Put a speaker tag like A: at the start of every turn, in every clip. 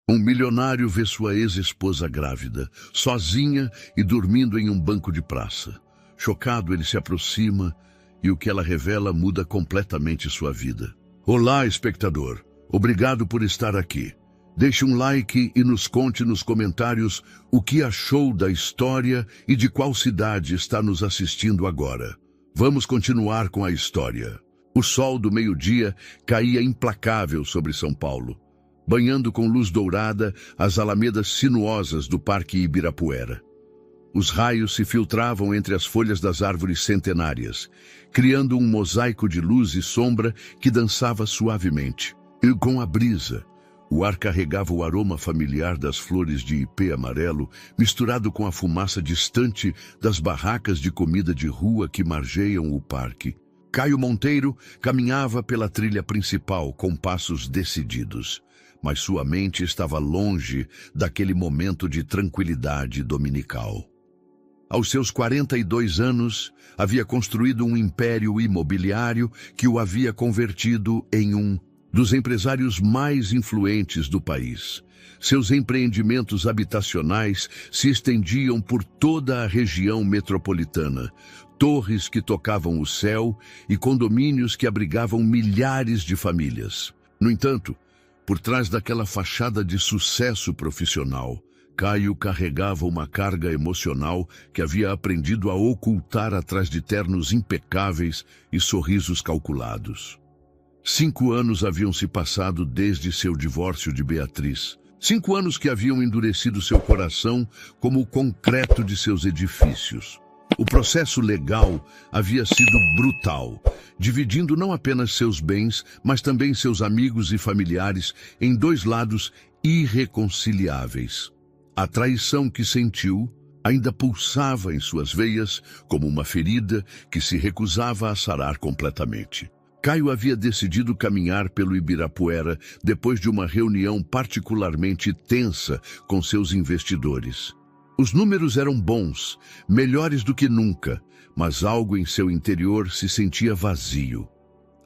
A: Um milionário vê sua ex-esposa grávida, sozinha e dormindo em um banco de praça. Chocado, ele se aproxima e o que ela revela muda completamente sua vida. Olá, espectador. Obrigado por estar aqui. Deixe um like e nos conte nos comentários o que achou da história e de qual cidade está nos assistindo agora. Vamos continuar com a história. O sol do meio-dia caía implacável sobre São Paulo, banhando com luz dourada as alamedas sinuosas do Parque Ibirapuera. Os raios se filtravam entre as folhas das árvores centenárias, criando um mosaico de luz e sombra que dançava suavemente. E com a brisa, o ar carregava o aroma familiar das flores de ipê amarelo, misturado com a fumaça distante das barracas de comida de rua que margeiam o parque. Caio Monteiro caminhava pela trilha principal com passos decididos, mas sua mente estava longe daquele momento de tranquilidade dominical. Aos seus 42 anos, havia construído um império imobiliário que o havia convertido em um dos empresários mais influentes do país. Seus empreendimentos habitacionais se estendiam por toda a região metropolitana, torres que tocavam o céu e condomínios que abrigavam milhares de famílias. No entanto, por trás daquela fachada de sucesso profissional, Caio carregava uma carga emocional que havia aprendido a ocultar atrás de ternos impecáveis e sorrisos calculados. 5 anos haviam se passado desde seu divórcio de Beatriz. 5 anos que haviam endurecido seu coração como o concreto de seus edifícios. O processo legal havia sido brutal, dividindo não apenas seus bens, mas também seus amigos e familiares em 2 lados irreconciliáveis. A traição que sentiu ainda pulsava em suas veias como uma ferida que se recusava a sarar completamente. Caio havia decidido caminhar pelo Ibirapuera depois de uma reunião particularmente tensa com seus investidores. Os números eram bons, melhores do que nunca, mas algo em seu interior se sentia vazio.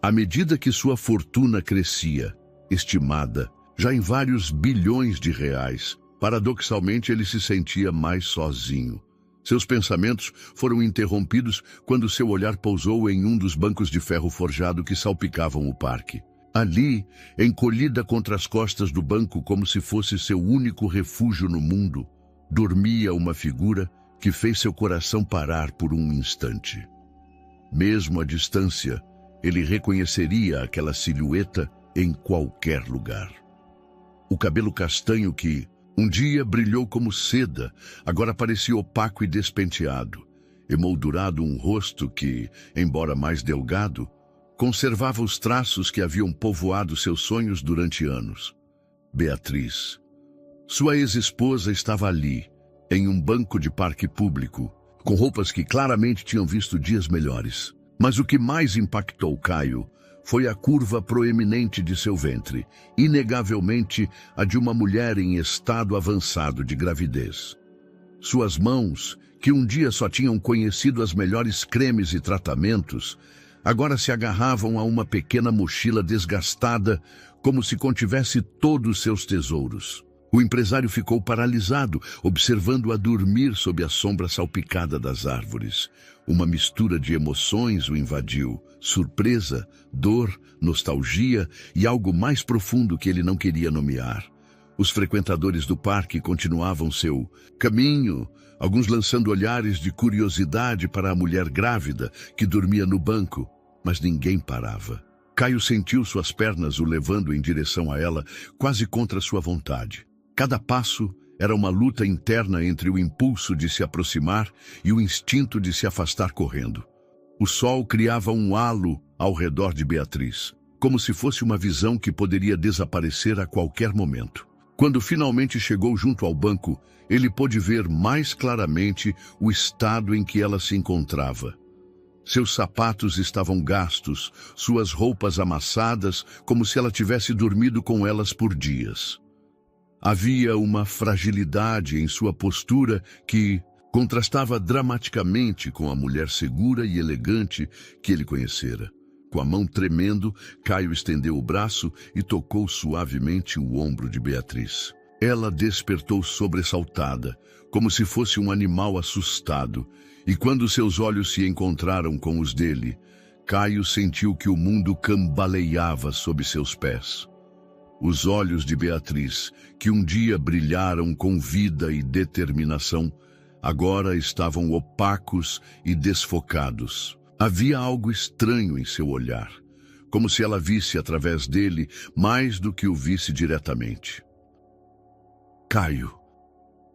A: À medida que sua fortuna crescia, estimada já em vários bilhões de reais, paradoxalmente ele se sentia mais sozinho. Seus pensamentos foram interrompidos quando seu olhar pousou em um dos bancos de ferro forjado que salpicavam o parque. Ali, encolhida contra as costas do banco como se fosse seu único refúgio no mundo, dormia uma figura que fez seu coração parar por um instante. Mesmo à distância, ele reconheceria aquela silhueta em qualquer lugar. O cabelo castanho que um dia brilhou como seda, agora parecia opaco e despenteado, emoldurado um rosto que, embora mais delgado, conservava os traços que haviam povoado seus sonhos durante anos. Beatriz. Sua ex-esposa estava ali, em um banco de parque público, com roupas que claramente tinham visto dias melhores. Mas o que mais impactou Caio foi a curva proeminente de seu ventre, inegavelmente a de uma mulher em estado avançado de gravidez. Suas mãos, que um dia só tinham conhecido as melhores cremes e tratamentos, agora se agarravam a uma pequena mochila desgastada, como se contivesse todos seus tesouros. O empresário ficou paralisado, observando-a dormir sob a sombra salpicada das árvores. Uma mistura de emoções o invadiu: surpresa, dor, nostalgia e algo mais profundo que ele não queria nomear. Os frequentadores do parque continuavam seu caminho, alguns lançando olhares de curiosidade para a mulher grávida que dormia no banco, mas ninguém parava. Caio sentiu suas pernas o levando em direção a ela, quase contra sua vontade. Cada passo era uma luta interna entre o impulso de se aproximar e o instinto de se afastar correndo. O sol criava um halo ao redor de Beatriz, como se fosse uma visão que poderia desaparecer a qualquer momento. Quando finalmente chegou junto ao banco, ele pôde ver mais claramente o estado em que ela se encontrava. Seus sapatos estavam gastos, suas roupas amassadas, como se ela tivesse dormido com elas por dias. Havia uma fragilidade em sua postura que contrastava dramaticamente com a mulher segura e elegante que ele conhecera. Com a mão tremendo, Caio estendeu o braço e tocou suavemente o ombro de Beatriz. Ela despertou sobressaltada, como se fosse um animal assustado, e quando seus olhos se encontraram com os dele, Caio sentiu que o mundo cambaleava sob seus pés. Os olhos de Beatriz, que um dia brilharam com vida e determinação, agora estavam opacos e desfocados. Havia algo estranho em seu olhar, como se ela visse através dele mais do que o visse diretamente. Caio,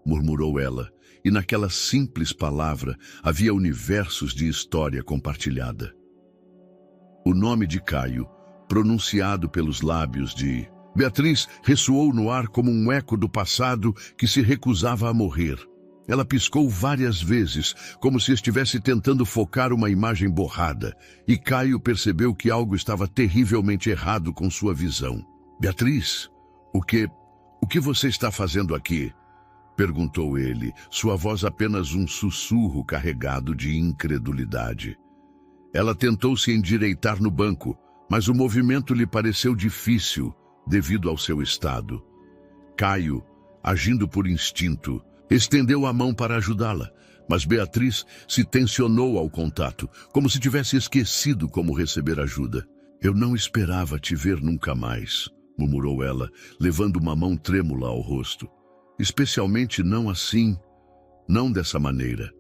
A: murmurou ela, e naquela simples palavra havia universos de história compartilhada. O nome de Caio, pronunciado pelos lábios de Beatriz, ressoou no ar como um eco do passado que se recusava a morrer. Ela piscou várias vezes, como se estivesse tentando focar uma imagem borrada, e Caio percebeu que algo estava terrivelmente errado com sua visão. Beatriz, o que você está fazendo aqui? Perguntou ele, sua voz apenas um sussurro carregado de incredulidade. Ela tentou se endireitar no banco, mas o movimento lhe pareceu difícil devido ao seu estado. Caio, agindo por instinto, estendeu a mão para ajudá-la, mas Beatriz se tensionou ao contato, como se tivesse esquecido como receber ajuda. Eu não esperava te ver nunca mais, murmurou ela, levando uma mão trêmula ao rosto. Especialmente não assim, não dessa maneira.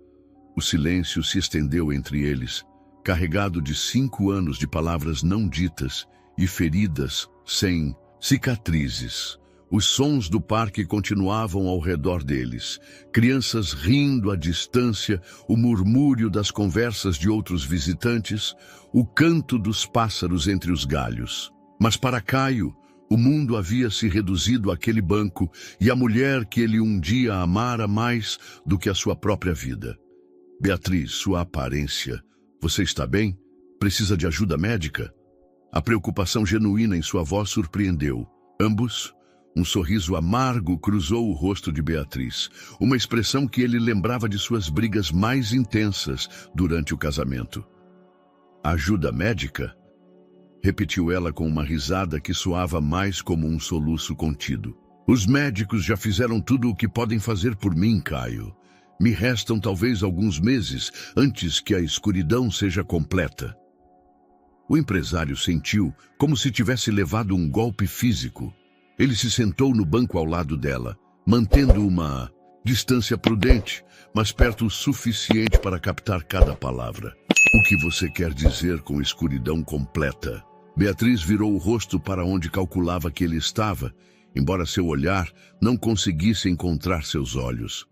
A: O silêncio se estendeu entre eles, carregado de 5 anos de palavras não ditas e feridas sem cicatrizes. Os sons do parque continuavam ao redor deles, crianças rindo à distância, o murmúrio das conversas de outros visitantes, o canto dos pássaros entre os galhos. Mas para Caio, o mundo havia se reduzido àquele banco e à mulher que ele um dia amara mais do que a sua própria vida. Beatriz, sua aparência. Você está bem? Precisa de ajuda médica? A preocupação genuína em sua voz surpreendeu. Ambos, um sorriso amargo cruzou o rosto de Beatriz, uma expressão que ele lembrava de suas brigas mais intensas durante o casamento. Ajuda médica? Repetiu ela com uma risada que soava mais como um soluço contido. Os médicos já fizeram tudo o que podem fazer por mim, Caio. Me restam talvez alguns meses antes que a escuridão seja completa. O empresário sentiu como se tivesse levado um golpe físico. Ele se sentou no banco ao lado dela, mantendo uma distância prudente, mas perto o suficiente para captar cada palavra. O que você quer dizer com escuridão completa? Beatriz virou o rosto para onde calculava que ele estava, embora seu olhar não conseguisse encontrar seus olhos.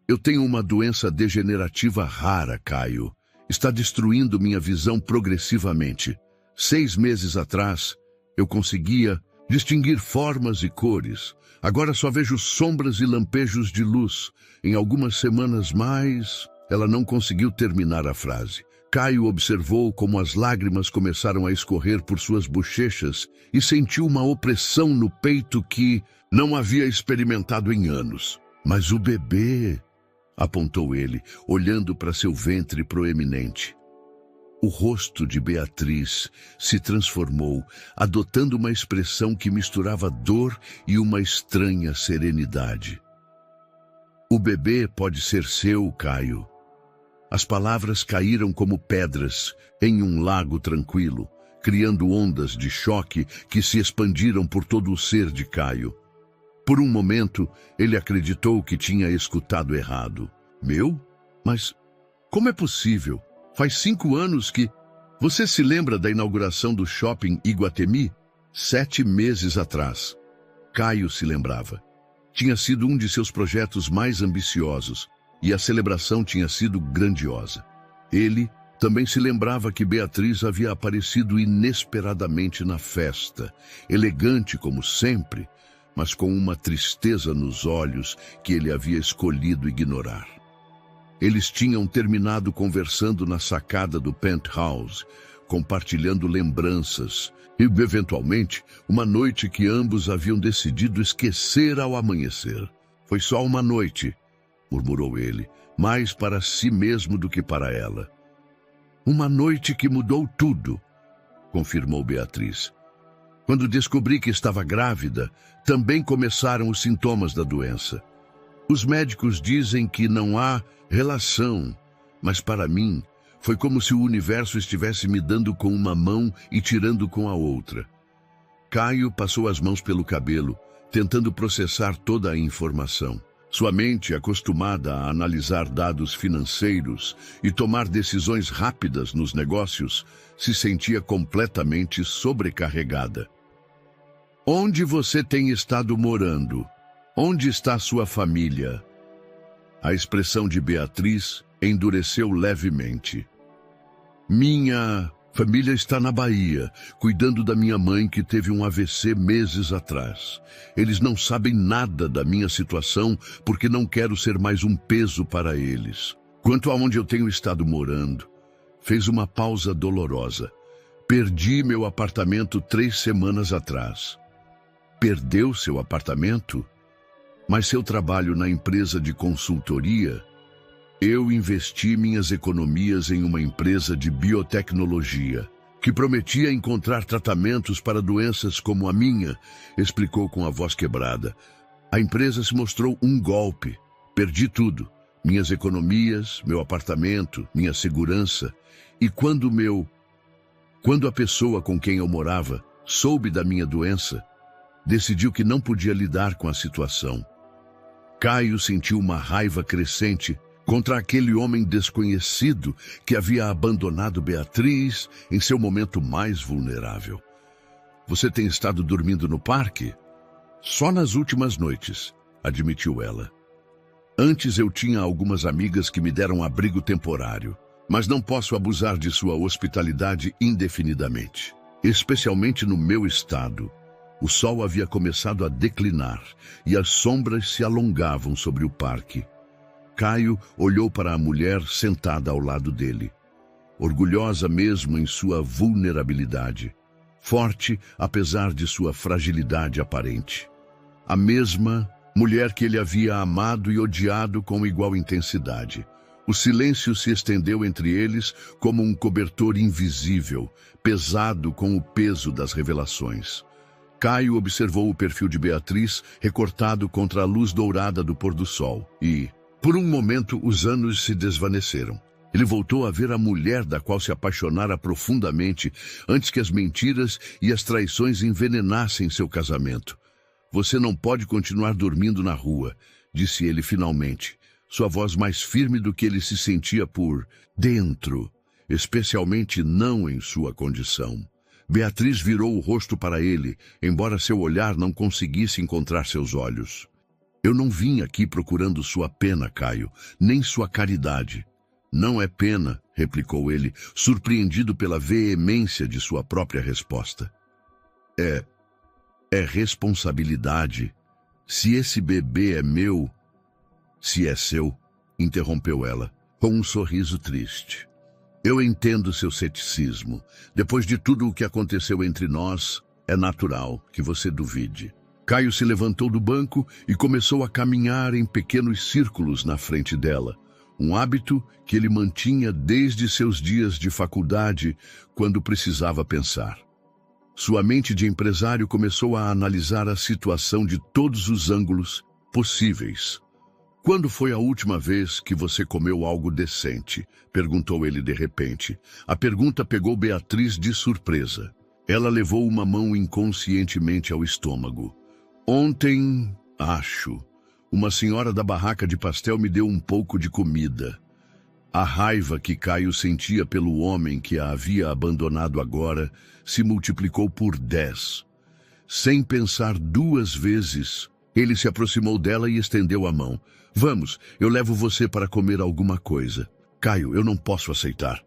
A: Eu tenho uma doença degenerativa rara, Caio. Está destruindo minha visão progressivamente. 6 meses atrás, eu conseguia distinguir formas e cores. Agora só vejo sombras e lampejos de luz. Em algumas semanas mais, ela não conseguiu terminar a frase. Caio observou como as lágrimas começaram a escorrer por suas bochechas e sentiu uma opressão no peito que não havia experimentado em anos. Mas o bebê, apontou ele, olhando para seu ventre proeminente. O rosto de Beatriz se transformou, adotando uma expressão que misturava dor e uma estranha serenidade. O bebê pode ser seu, Caio. As palavras caíram como pedras em um lago tranquilo, criando ondas de choque que se expandiram por todo o ser de Caio. Por um momento, ele acreditou que tinha escutado errado. Meu? Mas como é possível? Faz 5 anos que... Você se lembra da inauguração do shopping Iguatemi? 7 meses atrás. Caio se lembrava. Tinha sido um de seus projetos mais ambiciosos, e a celebração tinha sido grandiosa. Ele também se lembrava que Beatriz havia aparecido inesperadamente na festa, elegante como sempre, mas com uma tristeza nos olhos que ele havia escolhido ignorar. Eles tinham terminado conversando na sacada do penthouse, compartilhando lembranças, e, eventualmente, uma noite que ambos haviam decidido esquecer ao amanhecer. Foi só uma noite, murmurou ele, mais para si mesmo do que para ela. Uma noite que mudou tudo, confirmou Beatriz. Quando descobri que estava grávida, também começaram os sintomas da doença. Os médicos dizem que não há relação, mas para mim foi como se o universo estivesse me dando com uma mão e tirando com a outra. Caio passou as mãos pelo cabelo, tentando processar toda a informação. Sua mente, acostumada a analisar dados financeiros e tomar decisões rápidas nos negócios, se sentia completamente sobrecarregada. Onde você tem estado morando? Onde está sua família? A expressão de Beatriz endureceu levemente. Minha família está na Bahia, cuidando da minha mãe que teve um AVC meses atrás. Eles não sabem nada da minha situação porque não quero ser mais um peso para eles. Quanto a onde eu tenho estado morando, fez uma pausa dolorosa. Perdi meu apartamento 3 semanas atrás. Perdeu seu apartamento? Mas seu trabalho na empresa de consultoria? Eu investi minhas economias em uma empresa de biotecnologia, que prometia encontrar tratamentos para doenças como a minha, explicou com a voz quebrada. A empresa se mostrou um golpe. Perdi tudo. Minhas economias, meu apartamento, minha segurança. E quando a pessoa com quem eu morava soube da minha doença, decidiu que não podia lidar com a situação. Caio sentiu uma raiva crescente contra aquele homem desconhecido que havia abandonado Beatriz em seu momento mais vulnerável. Você tem estado dormindo no parque? Só nas últimas noites, admitiu ela. Antes eu tinha algumas amigas que me deram abrigo temporário, mas não posso abusar de sua hospitalidade indefinidamente, especialmente no meu estado. O sol havia começado a declinar e as sombras se alongavam sobre o parque. Caio olhou para a mulher sentada ao lado dele, orgulhosa mesmo em sua vulnerabilidade, forte apesar de sua fragilidade aparente. A mesma mulher que ele havia amado e odiado com igual intensidade. O silêncio se estendeu entre eles como um cobertor invisível, pesado com o peso das revelações. Caio observou o perfil de Beatriz recortado contra a luz dourada do pôr do sol e, por um momento, os anos se desvaneceram. Ele voltou a ver a mulher da qual se apaixonara profundamente antes que as mentiras e as traições envenenassem seu casamento. Você não pode continuar dormindo na rua, disse ele finalmente, sua voz mais firme do que ele se sentia por dentro, especialmente não em sua condição. Beatriz virou o rosto para ele, embora seu olhar não conseguisse encontrar seus olhos. Eu não vim aqui procurando sua pena, Caio, nem sua caridade. Não é pena, replicou ele, surpreendido pela veemência de sua própria resposta. É responsabilidade. Se esse bebê é meu, se é seu, interrompeu ela, com um sorriso triste. Eu entendo seu ceticismo. Depois de tudo o que aconteceu entre nós, é natural que você duvide. Caio se levantou do banco e começou a caminhar em pequenos círculos na frente dela, um hábito que ele mantinha desde seus dias de faculdade, quando precisava pensar. Sua mente de empresário começou a analisar a situação de todos os ângulos possíveis. Quando foi a última vez que você comeu algo decente? Perguntou ele de repente. A pergunta pegou Beatriz de surpresa. Ela levou uma mão inconscientemente ao estômago. Ontem, acho, uma senhora da barraca de pastel me deu um pouco de comida. A raiva que Caio sentia pelo homem que a havia abandonado agora se multiplicou por 10. Sem pensar 2 vezes, ele se aproximou dela e estendeu a mão. Vamos, eu levo você para comer alguma coisa. Caio, eu não posso aceitar.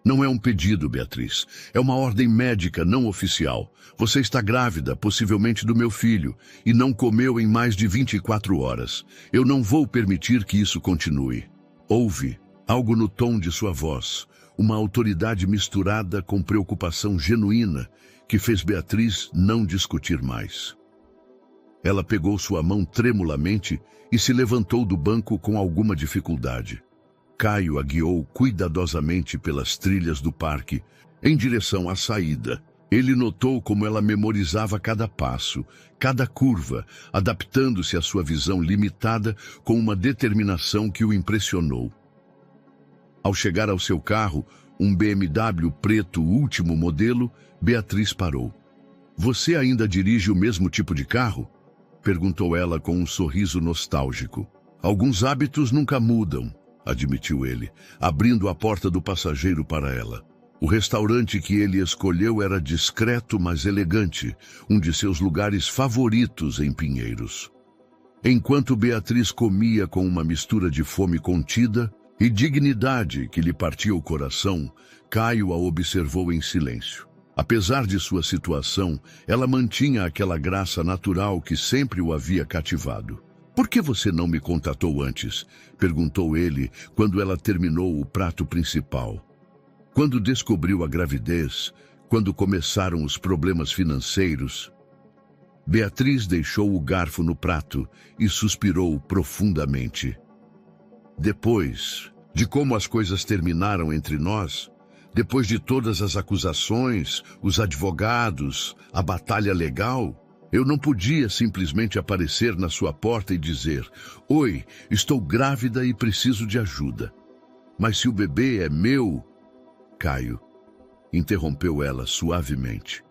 A: Não é um pedido, Beatriz. É uma ordem médica não oficial. Você está grávida, possivelmente do meu filho, e não comeu em mais de 24 horas. Eu não vou permitir que isso continue. Houve algo no tom de sua voz, uma autoridade misturada com preocupação genuína, que fez Beatriz não discutir mais. Ela pegou sua mão tremulamente e se levantou do banco com alguma dificuldade. Caio a guiou cuidadosamente pelas trilhas do parque, em direção à saída. Ele notou como ela memorizava cada passo, cada curva, adaptando-se à sua visão limitada com uma determinação que o impressionou. Ao chegar ao seu carro, um BMW preto último modelo, Beatriz parou. "Você ainda dirige o mesmo tipo de carro?" perguntou ela com um sorriso nostálgico. "Alguns hábitos nunca mudam", admitiu ele, abrindo a porta do passageiro para ela. O restaurante que ele escolheu era discreto, mas elegante, um de seus lugares favoritos em Pinheiros. Enquanto Beatriz comia com uma mistura de fome contida e dignidade que lhe partia o coração, Caio a observou em silêncio. Apesar de sua situação, ela mantinha aquela graça natural que sempre o havia cativado. "Por que você não me contatou antes?" perguntou ele quando ela terminou o prato principal. "Quando descobriu a gravidez, quando começaram os problemas financeiros." Beatriz deixou o garfo no prato e suspirou profundamente. "Depois de como as coisas terminaram entre nós, depois de todas as acusações, os advogados, a batalha legal, eu não podia simplesmente aparecer na sua porta e dizer: 'Oi, estou grávida e preciso de ajuda.' Mas se o bebê é meu..." "Caio", interrompeu ela suavemente,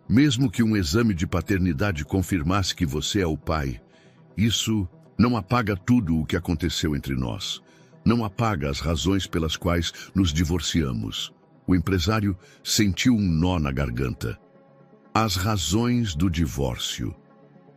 A: "mesmo que um exame de paternidade confirmasse que você é o pai, isso não apaga tudo o que aconteceu entre nós. Não apaga as razões pelas quais nos divorciamos." O empresário sentiu um nó na garganta. As razões do divórcio.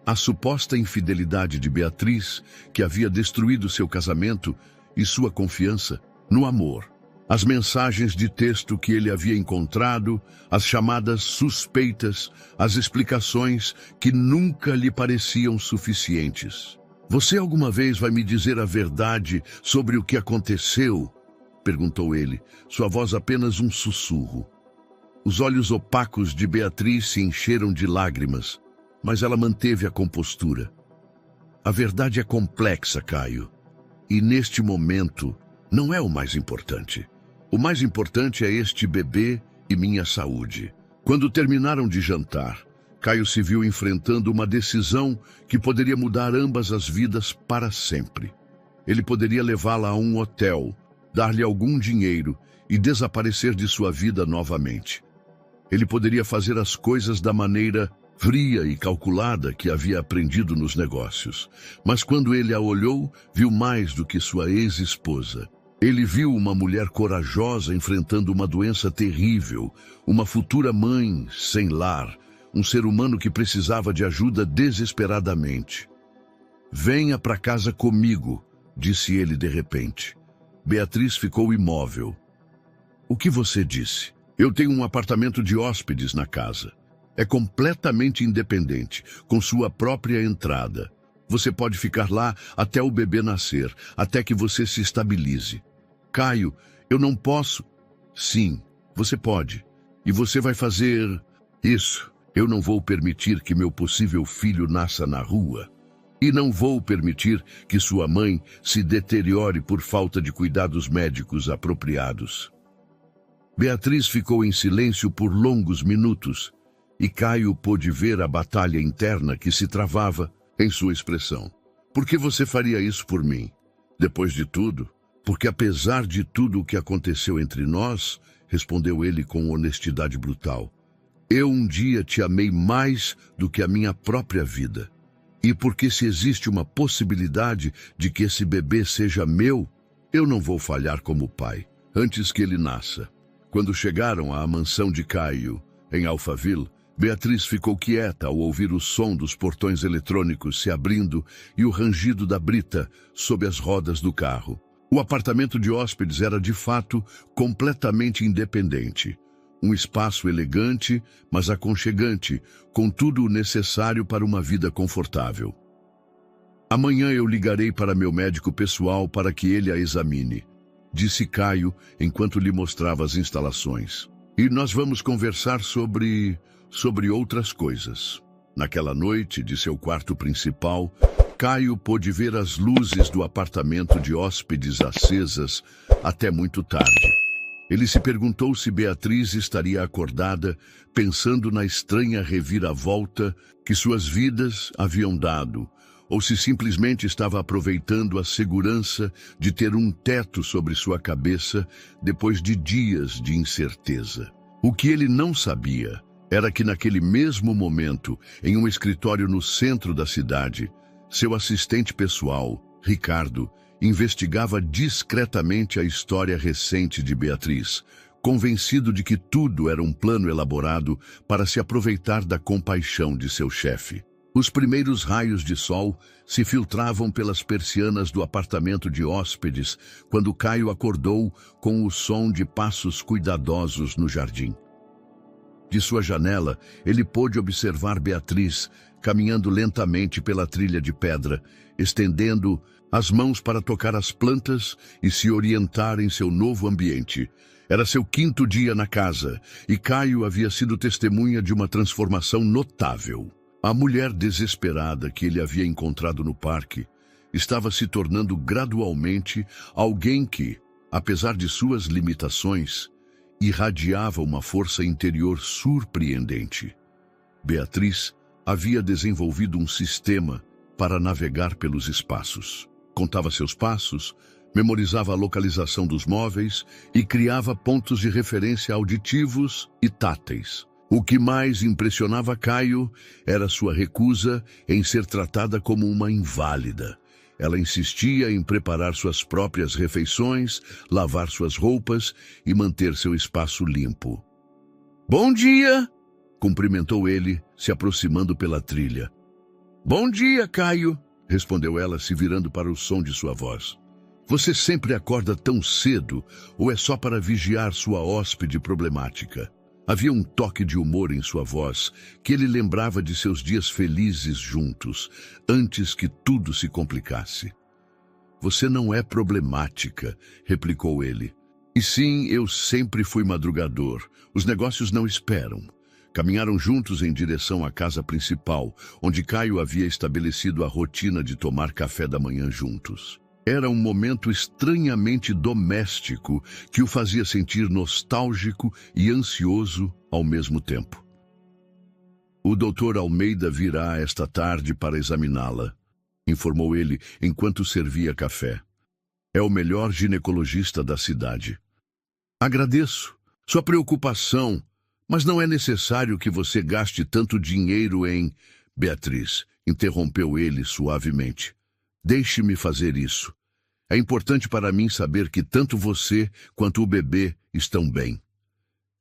A: A suposta infidelidade de Beatriz, que havia destruído seu casamento e sua confiança no amor. As mensagens de texto que ele havia encontrado, as chamadas suspeitas, as explicações que nunca lhe pareciam suficientes. "Você alguma vez vai me dizer a verdade sobre o que aconteceu?" perguntou ele, sua voz apenas um sussurro. Os olhos opacos de Beatriz se encheram de lágrimas, mas ela manteve a compostura. "A verdade é complexa, Caio, e neste momento não é o mais importante. O mais importante é este bebê e minha saúde." Quando terminaram de jantar, Caio se viu enfrentando uma decisão que poderia mudar ambas as vidas para sempre. Ele poderia levá-la a um hotel, dar-lhe algum dinheiro e desaparecer de sua vida novamente. Ele poderia fazer as coisas da maneira fria e calculada que havia aprendido nos negócios. Mas quando ele a olhou, viu mais do que sua ex-esposa. Ele viu uma mulher corajosa enfrentando uma doença terrível, uma futura mãe sem lar, um ser humano que precisava de ajuda desesperadamente. "Venha para casa comigo", disse ele de repente. Beatriz ficou imóvel. "O que você disse?" "Eu tenho um apartamento de hóspedes na casa. É completamente independente, com sua própria entrada. Você pode ficar lá até o bebê nascer, até que você se estabilize." "Caio, eu não posso." "Sim, você pode. E você vai fazer isso. Eu não vou permitir que meu possível filho nasça na rua. E não vou permitir que sua mãe se deteriore por falta de cuidados médicos apropriados." Beatriz ficou em silêncio por longos minutos, e Caio pôde ver a batalha interna que se travava em sua expressão. "Por que você faria isso por mim? Depois de tudo, porque apesar de tudo o que aconteceu entre nós", respondeu ele com honestidade brutal, "eu um dia te amei mais do que a minha própria vida. E porque se existe uma possibilidade de que esse bebê seja meu, eu não vou falhar como pai, antes que ele nasça." Quando chegaram à mansão de Caio, em Alphaville, Beatriz ficou quieta ao ouvir o som dos portões eletrônicos se abrindo e o rangido da brita sob as rodas do carro. O apartamento de hóspedes era, de fato, completamente independente. Um espaço elegante, mas aconchegante, com tudo o necessário para uma vida confortável. "Amanhã eu ligarei para meu médico pessoal para que ele a examine", disse Caio enquanto lhe mostrava as instalações. "E nós vamos conversar sobre outras coisas." Naquela noite, de seu quarto principal, Caio pôde ver as luzes do apartamento de hóspedes acesas até muito tarde. Ele se perguntou se Beatriz estaria acordada, pensando na estranha reviravolta que suas vidas haviam dado, ou se simplesmente estava aproveitando a segurança de ter um teto sobre sua cabeça depois de dias de incerteza. O que ele não sabia era que naquele mesmo momento, em um escritório no centro da cidade, seu assistente pessoal, Ricardo, investigava discretamente a história recente de Beatriz, convencido de que tudo era um plano elaborado para se aproveitar da compaixão de seu chefe. Os primeiros raios de sol se filtravam pelas persianas do apartamento de hóspedes quando Caio acordou com o som de passos cuidadosos no jardim. De sua janela, ele pôde observar Beatriz caminhando lentamente pela trilha de pedra, estendendo as mãos para tocar as plantas e se orientar em seu novo ambiente. Era seu 5º dia na casa e Caio havia sido testemunha de uma transformação notável. A mulher desesperada que ele havia encontrado no parque estava se tornando gradualmente alguém que, apesar de suas limitações, irradiava uma força interior surpreendente. Beatriz havia desenvolvido um sistema para navegar pelos espaços. Contava seus passos, memorizava a localização dos móveis e criava pontos de referência auditivos e táteis. O que mais impressionava Caio era sua recusa em ser tratada como uma inválida. Ela insistia em preparar suas próprias refeições, lavar suas roupas e manter seu espaço limpo. "Bom dia!" cumprimentou ele, se aproximando pela trilha. "Bom dia, Caio!" respondeu ela, se virando para o som de sua voz. "Você sempre acorda tão cedo ou é só para vigiar sua hóspede problemática?" Havia um toque de humor em sua voz que ele lembrava de seus dias felizes juntos, antes que tudo se complicasse. "Você não é problemática", replicou ele. "E sim, eu sempre fui madrugador. Os negócios não esperam." Caminharam juntos em direção à casa principal, onde Caio havia estabelecido a rotina de tomar café da manhã juntos. Era um momento estranhamente doméstico que o fazia sentir nostálgico e ansioso ao mesmo tempo. "O Dr. Almeida virá esta tarde para examiná-la", informou ele enquanto servia café. "É o melhor ginecologista da cidade." "Agradeço sua preocupação, mas não é necessário que você gaste tanto dinheiro em..." "Beatriz", interrompeu ele suavemente. "Deixe-me fazer isso. É importante para mim saber que tanto você quanto o bebê estão bem."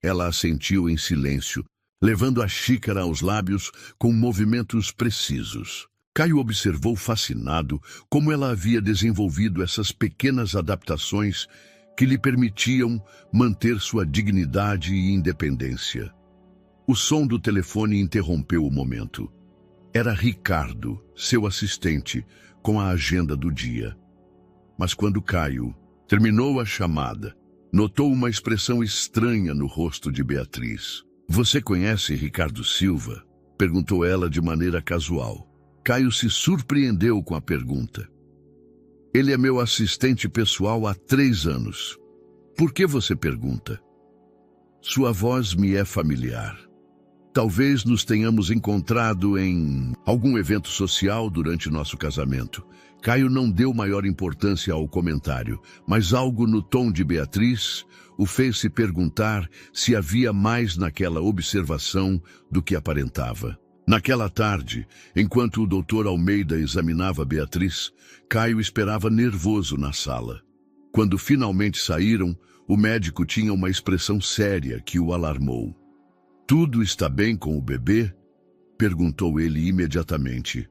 A: Ela assentiu em silêncio, levando a xícara aos lábios com movimentos precisos. Caio observou fascinado como ela havia desenvolvido essas pequenas adaptações que lhe permitiam manter sua dignidade e independência. O som do telefone interrompeu o momento. Era Ricardo, seu assistente, com a agenda do dia. Mas quando Caio terminou a chamada, notou uma expressão estranha no rosto de Beatriz. "Você conhece Ricardo Silva?" perguntou ela de maneira casual. Caio se surpreendeu com a pergunta. "Ele é meu assistente pessoal há 3 anos. Por que você pergunta?" "Sua voz me é familiar. Talvez nos tenhamos encontrado em algum evento social durante nosso casamento." Caio não deu maior importância ao comentário, mas algo no tom de Beatriz o fez se perguntar se havia mais naquela observação do que aparentava. Naquela tarde, enquanto o Dr. Almeida examinava Beatriz, Caio esperava nervoso na sala. Quando finalmente saíram, o médico tinha uma expressão séria que o alarmou. "Tudo está bem com o bebê?" perguntou ele imediatamente.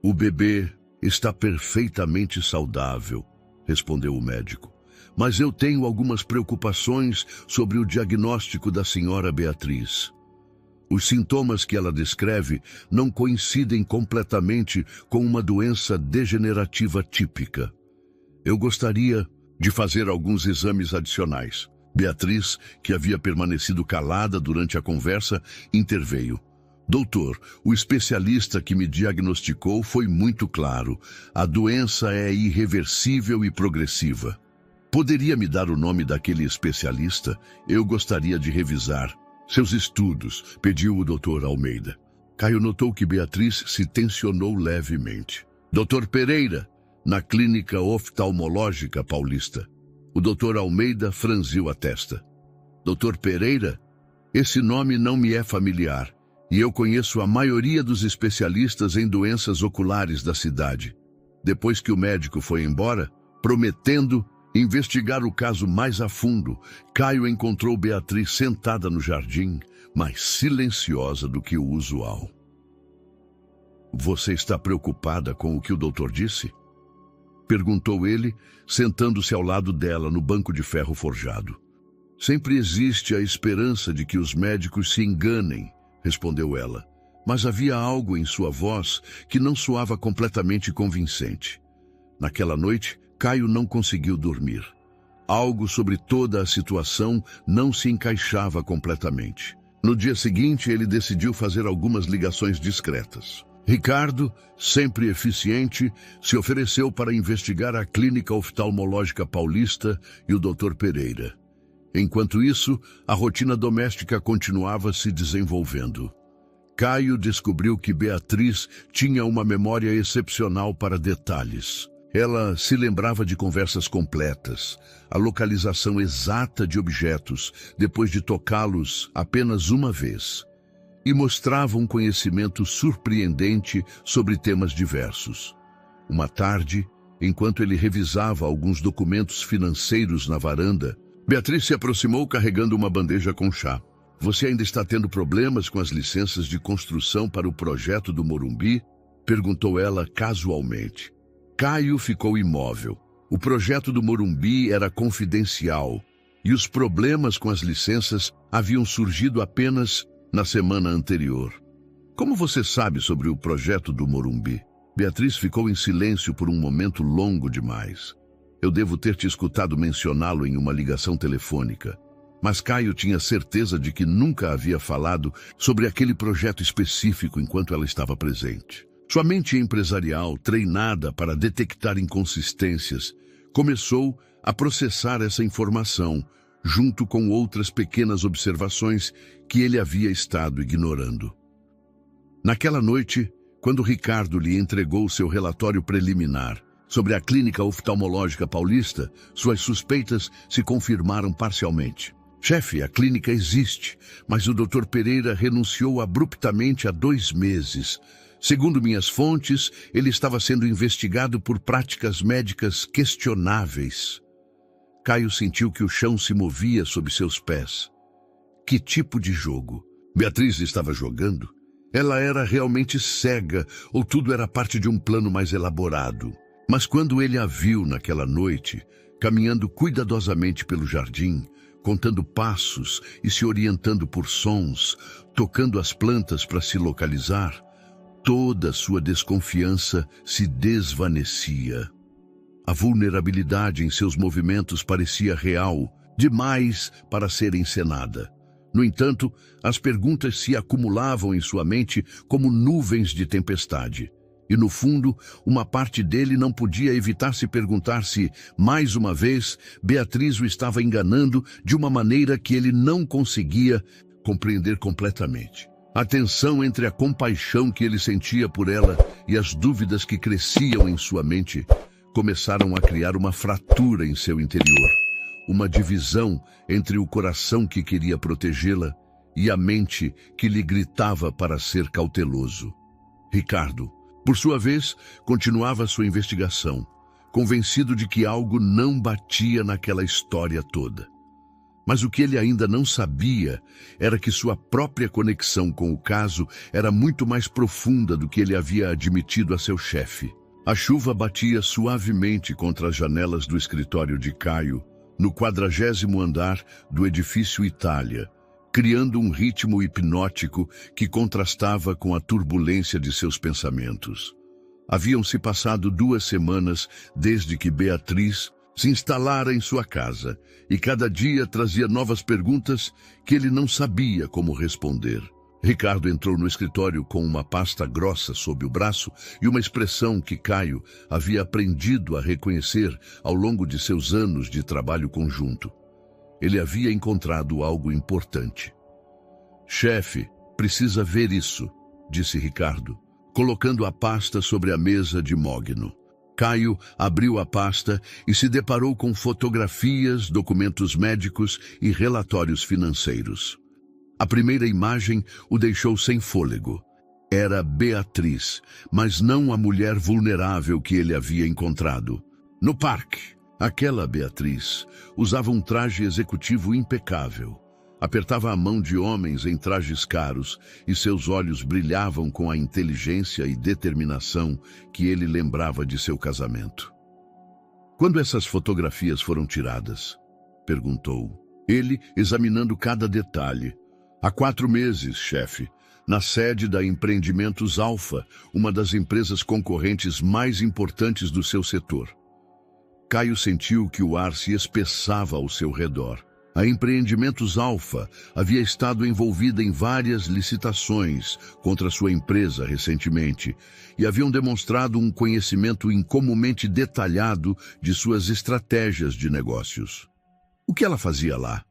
A: "O bebê está perfeitamente saudável", respondeu o médico. "Mas eu tenho algumas preocupações sobre o diagnóstico da senhora Beatriz. Os sintomas que ela descreve não coincidem completamente com uma doença degenerativa típica. Eu gostaria de fazer alguns exames adicionais." Beatriz, que havia permanecido calada durante a conversa, interveio. "Doutor, o especialista que me diagnosticou foi muito claro. A doença é irreversível e progressiva." Poderia me dar o nome daquele especialista? Eu gostaria de revisar seus estudos, pediu o Dr. Almeida. Caio notou que Beatriz se tensionou levemente. Dr. Pereira, na Clínica Oftalmológica Paulista. O Dr. Almeida franziu a testa. Dr. Pereira? Esse nome não me é familiar, e eu conheço a maioria dos especialistas em doenças oculares da cidade. Depois que o médico foi embora, prometendo investigar o caso mais a fundo, Caio encontrou Beatriz sentada no jardim, mais silenciosa do que o usual. Você está preocupada com o que o doutor disse? Perguntou ele, sentando-se ao lado dela no banco de ferro forjado. Sempre existe a esperança de que os médicos se enganem, respondeu ela, mas havia algo em sua voz que não soava completamente convincente. Naquela noite, Caio não conseguiu dormir. Algo sobre toda a situação não se encaixava completamente. No dia seguinte, ele decidiu fazer algumas ligações discretas. Ricardo, sempre eficiente, se ofereceu para investigar a Clínica Oftalmológica Paulista e o Dr. Pereira. Enquanto isso, a rotina doméstica continuava se desenvolvendo. Caio descobriu que Beatriz tinha uma memória excepcional para detalhes. Ela se lembrava de conversas completas, a localização exata de objetos, depois de tocá-los apenas uma vez, e mostrava um conhecimento surpreendente sobre temas diversos. Uma tarde, enquanto ele revisava alguns documentos financeiros na varanda, Beatriz se aproximou carregando uma bandeja com chá. Você ainda está tendo problemas com as licenças de construção para o projeto do Morumbi? Perguntou ela casualmente. Caio ficou imóvel. O projeto do Morumbi era confidencial e os problemas com as licenças haviam surgido apenas na semana anterior. Como você sabe sobre o projeto do Morumbi? Beatriz ficou em silêncio por um momento longo demais. Eu devo ter te escutado mencioná-lo em uma ligação telefônica. Mas Caio tinha certeza de que nunca havia falado sobre aquele projeto específico enquanto ela estava presente. Sua mente empresarial, treinada para detectar inconsistências, começou a processar essa informação, junto com outras pequenas observações que ele havia estado ignorando. Naquela noite, quando Ricardo lhe entregou seu relatório preliminar sobre a Clínica Oftalmológica Paulista, suas suspeitas se confirmaram parcialmente. Chefe, a clínica existe, mas o Dr. Pereira renunciou abruptamente há 2 meses. Segundo minhas fontes, ele estava sendo investigado por práticas médicas questionáveis. Caio sentiu que o chão se movia sob seus pés. Que tipo de jogo? Beatriz estava jogando? Ela era realmente cega, ou tudo era parte de um plano mais elaborado? Mas quando ele a viu naquela noite, caminhando cuidadosamente pelo jardim, contando passos e se orientando por sons, tocando as plantas para se localizar, toda sua desconfiança se desvanecia. A vulnerabilidade em seus movimentos parecia real, demais para ser encenada. No entanto, as perguntas se acumulavam em sua mente como nuvens de tempestade. E no fundo, uma parte dele não podia evitar se perguntar se, mais uma vez, Beatriz o estava enganando de uma maneira que ele não conseguia compreender completamente. A tensão entre a compaixão que ele sentia por ela e as dúvidas que cresciam em sua mente começaram a criar uma fratura em seu interior, uma divisão entre o coração que queria protegê-la e a mente que lhe gritava para ser cauteloso. Ricardo, por sua vez, continuava sua investigação, convencido de que algo não batia naquela história toda. Mas o que ele ainda não sabia era que sua própria conexão com o caso era muito mais profunda do que ele havia admitido a seu chefe. A chuva batia suavemente contra as janelas do escritório de Caio, no 40º andar do edifício Itália, criando um ritmo hipnótico que contrastava com a turbulência de seus pensamentos. Haviam-se passado 2 semanas desde que Beatriz se instalara em sua casa, e cada dia trazia novas perguntas que ele não sabia como responder. Ricardo entrou no escritório com uma pasta grossa sob o braço e uma expressão que Caio havia aprendido a reconhecer ao longo de seus anos de trabalho conjunto. Ele havia encontrado algo importante. "Chefe, precisa ver isso", disse Ricardo, colocando a pasta sobre a mesa de mogno. Caio abriu a pasta e se deparou com fotografias, documentos médicos e relatórios financeiros. A primeira imagem o deixou sem fôlego. Era Beatriz, mas não a mulher vulnerável que ele havia encontrado. No parque, aquela Beatriz usava um traje executivo impecável. Apertava a mão de homens em trajes caros e seus olhos brilhavam com a inteligência e determinação que ele lembrava de seu casamento. "Quando essas fotografias foram tiradas?", perguntou, ele examinando cada detalhe. "Há 4 meses, chefe, na sede da Empreendimentos Alfa, uma das empresas concorrentes mais importantes do seu setor." Caio sentiu que o ar se espessava ao seu redor. A Empreendimentos Alfa havia estado envolvida em várias licitações contra sua empresa recentemente e haviam demonstrado um conhecimento incomumente detalhado de suas estratégias de negócios. O que ela fazia lá?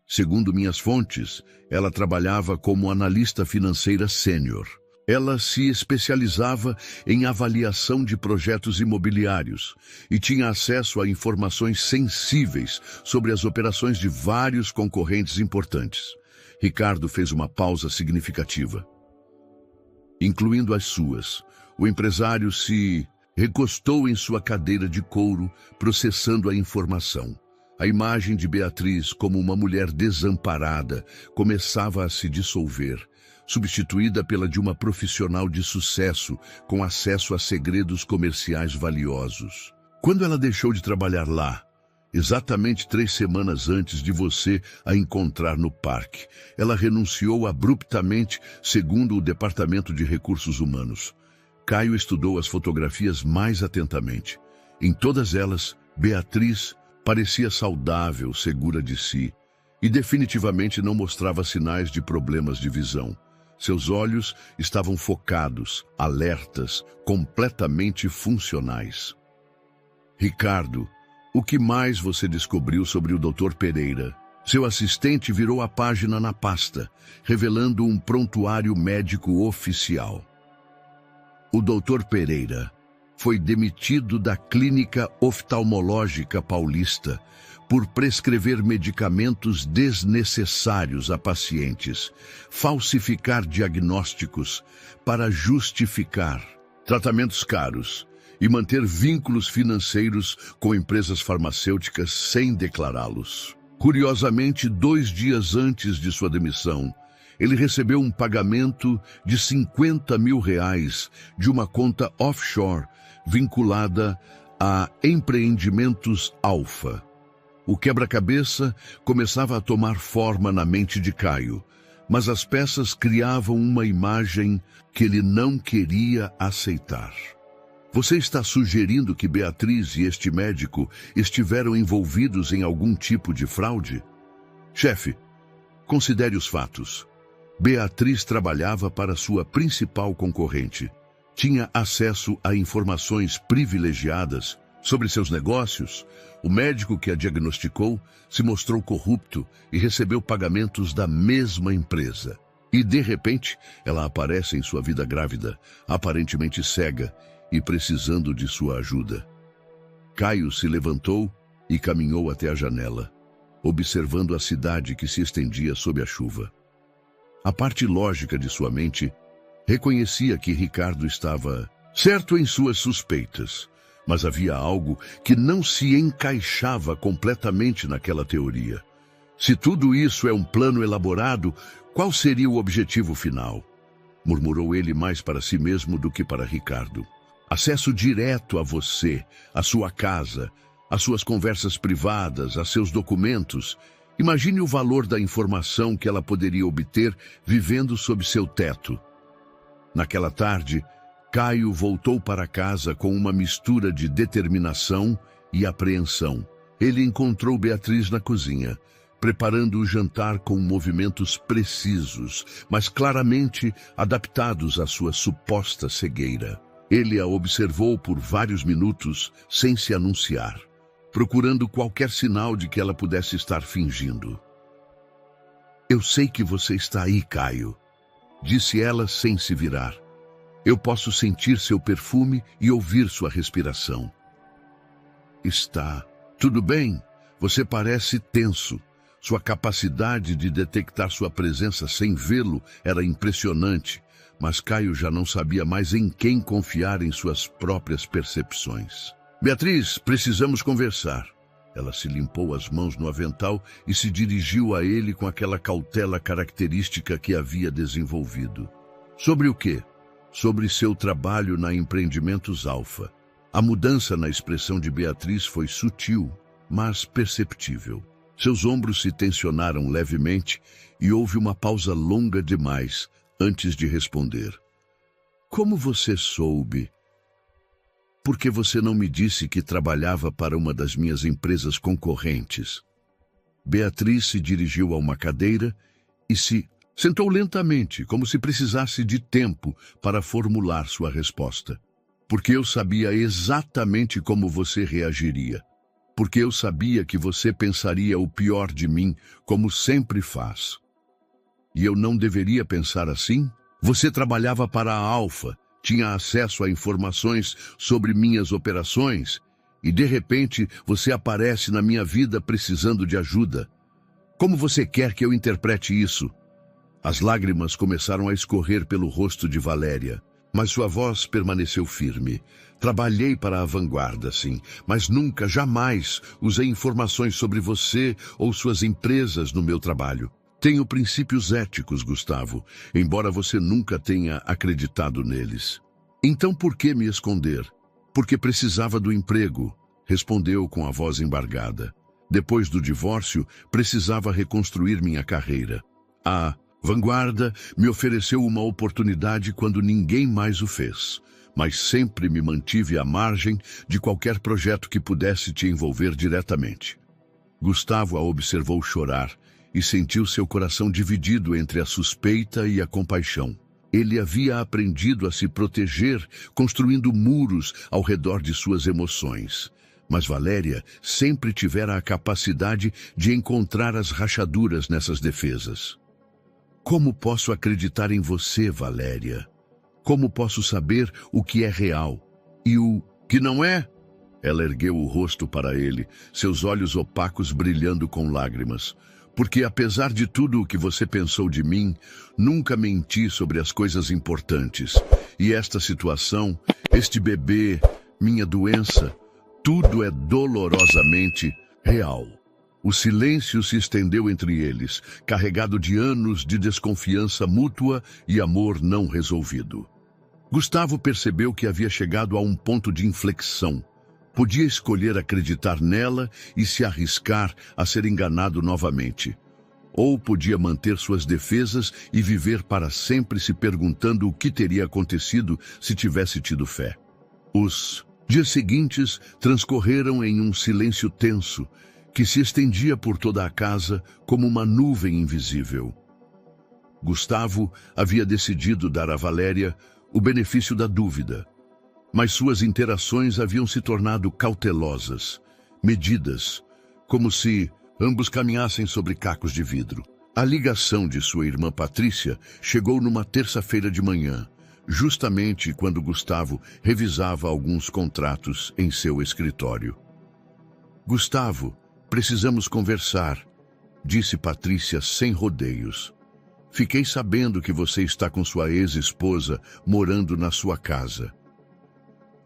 A: Segundo minhas fontes, ela trabalhava como analista financeira sênior. Ela se especializava em avaliação de projetos imobiliários e tinha acesso a informações sensíveis sobre as operações de vários concorrentes importantes. Ricardo fez uma pausa significativa. Incluindo as suas, o empresário se recostou em sua cadeira de couro, processando a informação. A imagem de Beatriz como uma mulher desamparada começava a se dissolver, substituída pela de uma profissional de sucesso com acesso a segredos comerciais valiosos. "Quando ela deixou de trabalhar lá?" "Exatamente 3 semanas antes de você a encontrar no parque. Ela renunciou abruptamente, segundo o Departamento de Recursos Humanos." Caio estudou as fotografias mais atentamente. Em todas elas, Beatriz parecia saudável, segura de si, e definitivamente não mostrava sinais de problemas de visão. Seus olhos estavam focados, alertas, completamente funcionais. "Ricardo, o que mais você descobriu sobre o Dr. Pereira?" Seu assistente virou a página na pasta, revelando um prontuário médico oficial. "O Dr. Pereira foi demitido da Clínica Oftalmológica Paulista por prescrever medicamentos desnecessários a pacientes, falsificar diagnósticos para justificar tratamentos caros e manter vínculos financeiros com empresas farmacêuticas sem declará-los. Curiosamente, 2 dias antes de sua demissão, ele recebeu um pagamento de R$50 mil de uma conta offshore vinculada a Empreendimentos Alfa. O quebra-cabeça começava a tomar forma na mente de Caio, mas as peças criavam uma imagem que ele não queria aceitar. "Você está sugerindo que Beatriz e este médico estiveram envolvidos em algum tipo de fraude?" "Chefe, considere os fatos. Beatriz trabalhava para sua principal concorrente. Tinha acesso a informações privilegiadas sobre seus negócios. O médico que a diagnosticou se mostrou corrupto e recebeu pagamentos da mesma empresa. E, de repente, ela aparece em sua vida grávida, aparentemente cega e precisando de sua ajuda." Caio se levantou e caminhou até a janela, observando a cidade que se estendia sob a chuva. A parte lógica de sua mente reconhecia que Ricardo estava certo em suas suspeitas, mas havia algo que não se encaixava completamente naquela teoria. Se tudo isso é um plano elaborado, qual seria o objetivo final? Murmurou ele mais para si mesmo do que para Ricardo. Acesso direto a você, à sua casa, às suas conversas privadas, a seus documentos. Imagine o valor da informação que ela poderia obter vivendo sob seu teto. Naquela tarde, Caio voltou para casa com uma mistura de determinação e apreensão. Ele encontrou Beatriz na cozinha, preparando o jantar com movimentos precisos, mas claramente adaptados à sua suposta cegueira. Ele a observou por vários minutos sem se anunciar, procurando qualquer sinal de que ela pudesse estar fingindo. "Eu sei que você está aí, Caio", disse ela sem se virar. "Eu posso sentir seu perfume e ouvir sua respiração." "Está tudo bem? Você parece tenso." Sua capacidade de detectar sua presença sem vê-lo era impressionante, mas Caio já não sabia mais em quem confiar em suas próprias percepções. "Beatriz, precisamos conversar." Ela se limpou as mãos no avental e se dirigiu a ele com aquela cautela característica que havia desenvolvido. "Sobre o quê?" "Sobre seu trabalho na Empreendimentos Alfa." A mudança na expressão de Beatriz foi sutil, mas perceptível. Seus ombros se tensionaram levemente e houve uma pausa longa demais antes de responder. "Como você soube?" "Por que você não me disse que trabalhava para uma das minhas empresas concorrentes?" Beatriz se dirigiu a uma cadeira e se sentou lentamente, como se precisasse de tempo para formular sua resposta. "Porque eu sabia exatamente como você reagiria. Porque eu sabia que você pensaria o pior de mim, como sempre faz." "E eu não deveria pensar assim? Você trabalhava para a Alfa, tinha acesso a informações sobre minhas operações, e de repente você aparece na minha vida precisando de ajuda. Como você quer que eu interprete isso?" As lágrimas começaram a escorrer pelo rosto de Valéria, mas sua voz permaneceu firme. "Trabalhei para a vanguarda, sim, mas nunca, jamais, usei informações sobre você ou suas empresas no meu trabalho. Tenho princípios éticos, Gustavo, embora você nunca tenha acreditado neles." "Então por que me esconder?" "Porque precisava do emprego", respondeu com a voz embargada. "Depois do divórcio, precisava reconstruir minha carreira. A vanguarda me ofereceu uma oportunidade quando ninguém mais o fez, mas sempre me mantive à margem de qualquer projeto que pudesse te envolver diretamente." Gustavo a observou chorar e sentiu seu coração dividido entre a suspeita e a compaixão. Ele havia aprendido a se proteger, construindo muros ao redor de suas emoções. Mas Valéria sempre tivera a capacidade de encontrar as rachaduras nessas defesas. "Como posso acreditar em você, Valéria? Como posso saber o que é real e o que não é?" Ela ergueu o rosto para ele, seus olhos opacos brilhando com lágrimas. "Porque apesar de tudo o que você pensou de mim, nunca menti sobre as coisas importantes. E esta situação, este bebê, minha doença, tudo é dolorosamente real." O silêncio se estendeu entre eles, carregado de anos de desconfiança mútua e amor não resolvido. Gustavo percebeu que havia chegado a um ponto de inflexão. Podia escolher acreditar nela e se arriscar a ser enganado novamente. Ou podia manter suas defesas e viver para sempre se perguntando o que teria acontecido se tivesse tido fé. Os dias seguintes transcorreram em um silêncio tenso, que se estendia por toda a casa como uma nuvem invisível. Gustavo havia decidido dar a Valéria o benefício da dúvida, mas suas interações haviam se tornado cautelosas, medidas, como se ambos caminhassem sobre cacos de vidro. A ligação de sua irmã Patrícia chegou numa terça-feira de manhã, justamente quando Gustavo revisava alguns contratos em seu escritório. "Gustavo, precisamos conversar", disse Patrícia sem rodeios. "Fiquei sabendo que você está com sua ex-esposa morando na sua casa."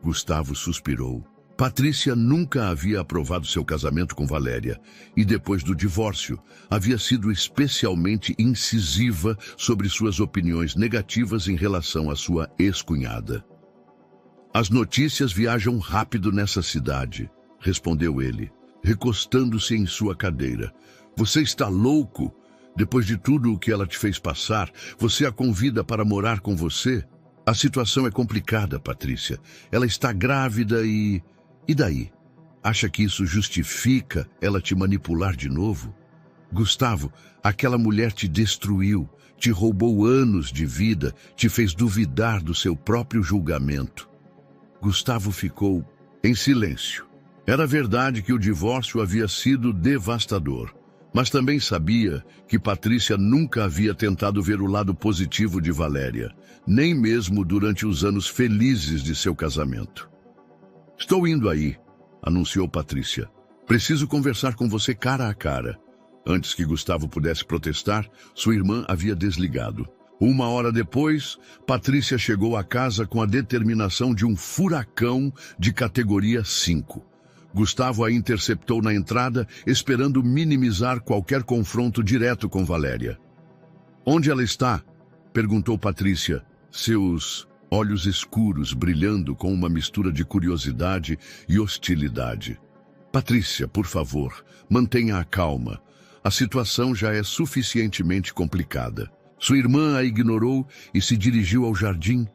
A: Gustavo suspirou. Patrícia nunca havia aprovado seu casamento com Valéria e, depois do divórcio, havia sido especialmente incisiva sobre suas opiniões negativas em relação à sua ex-cunhada. "As notícias viajam rápido nessa cidade", respondeu ele, recostando-se em sua cadeira. "Você está louco? Depois de tudo o que ela te fez passar, você a convida para morar com você? A situação é complicada, Patrícia. Ela está grávida e... E daí? Acha que isso justifica ela te manipular de novo?" Gustavo, aquela mulher te destruiu, te roubou anos de vida, te fez duvidar do seu próprio julgamento. Gustavo ficou em silêncio. Era verdade que o divórcio havia sido devastador, mas também sabia que Patrícia nunca havia tentado ver o lado positivo de Valéria, nem mesmo durante os anos felizes de seu casamento. "Estou indo aí", anunciou Patrícia. "Preciso conversar com você cara a cara." Antes que Gustavo pudesse protestar, sua irmã havia desligado. 1 hora depois, Patrícia chegou à casa com a determinação de um furacão de categoria 5. Gustavo a interceptou na entrada, esperando minimizar qualquer confronto direto com Valéria. "Onde ela está?" perguntou Patrícia, seus olhos escuros brilhando com uma mistura de curiosidade e hostilidade. "Patrícia, por favor, mantenha a calma. A situação já é suficientemente complicada." Sua irmã a ignorou e se dirigiu ao jardim,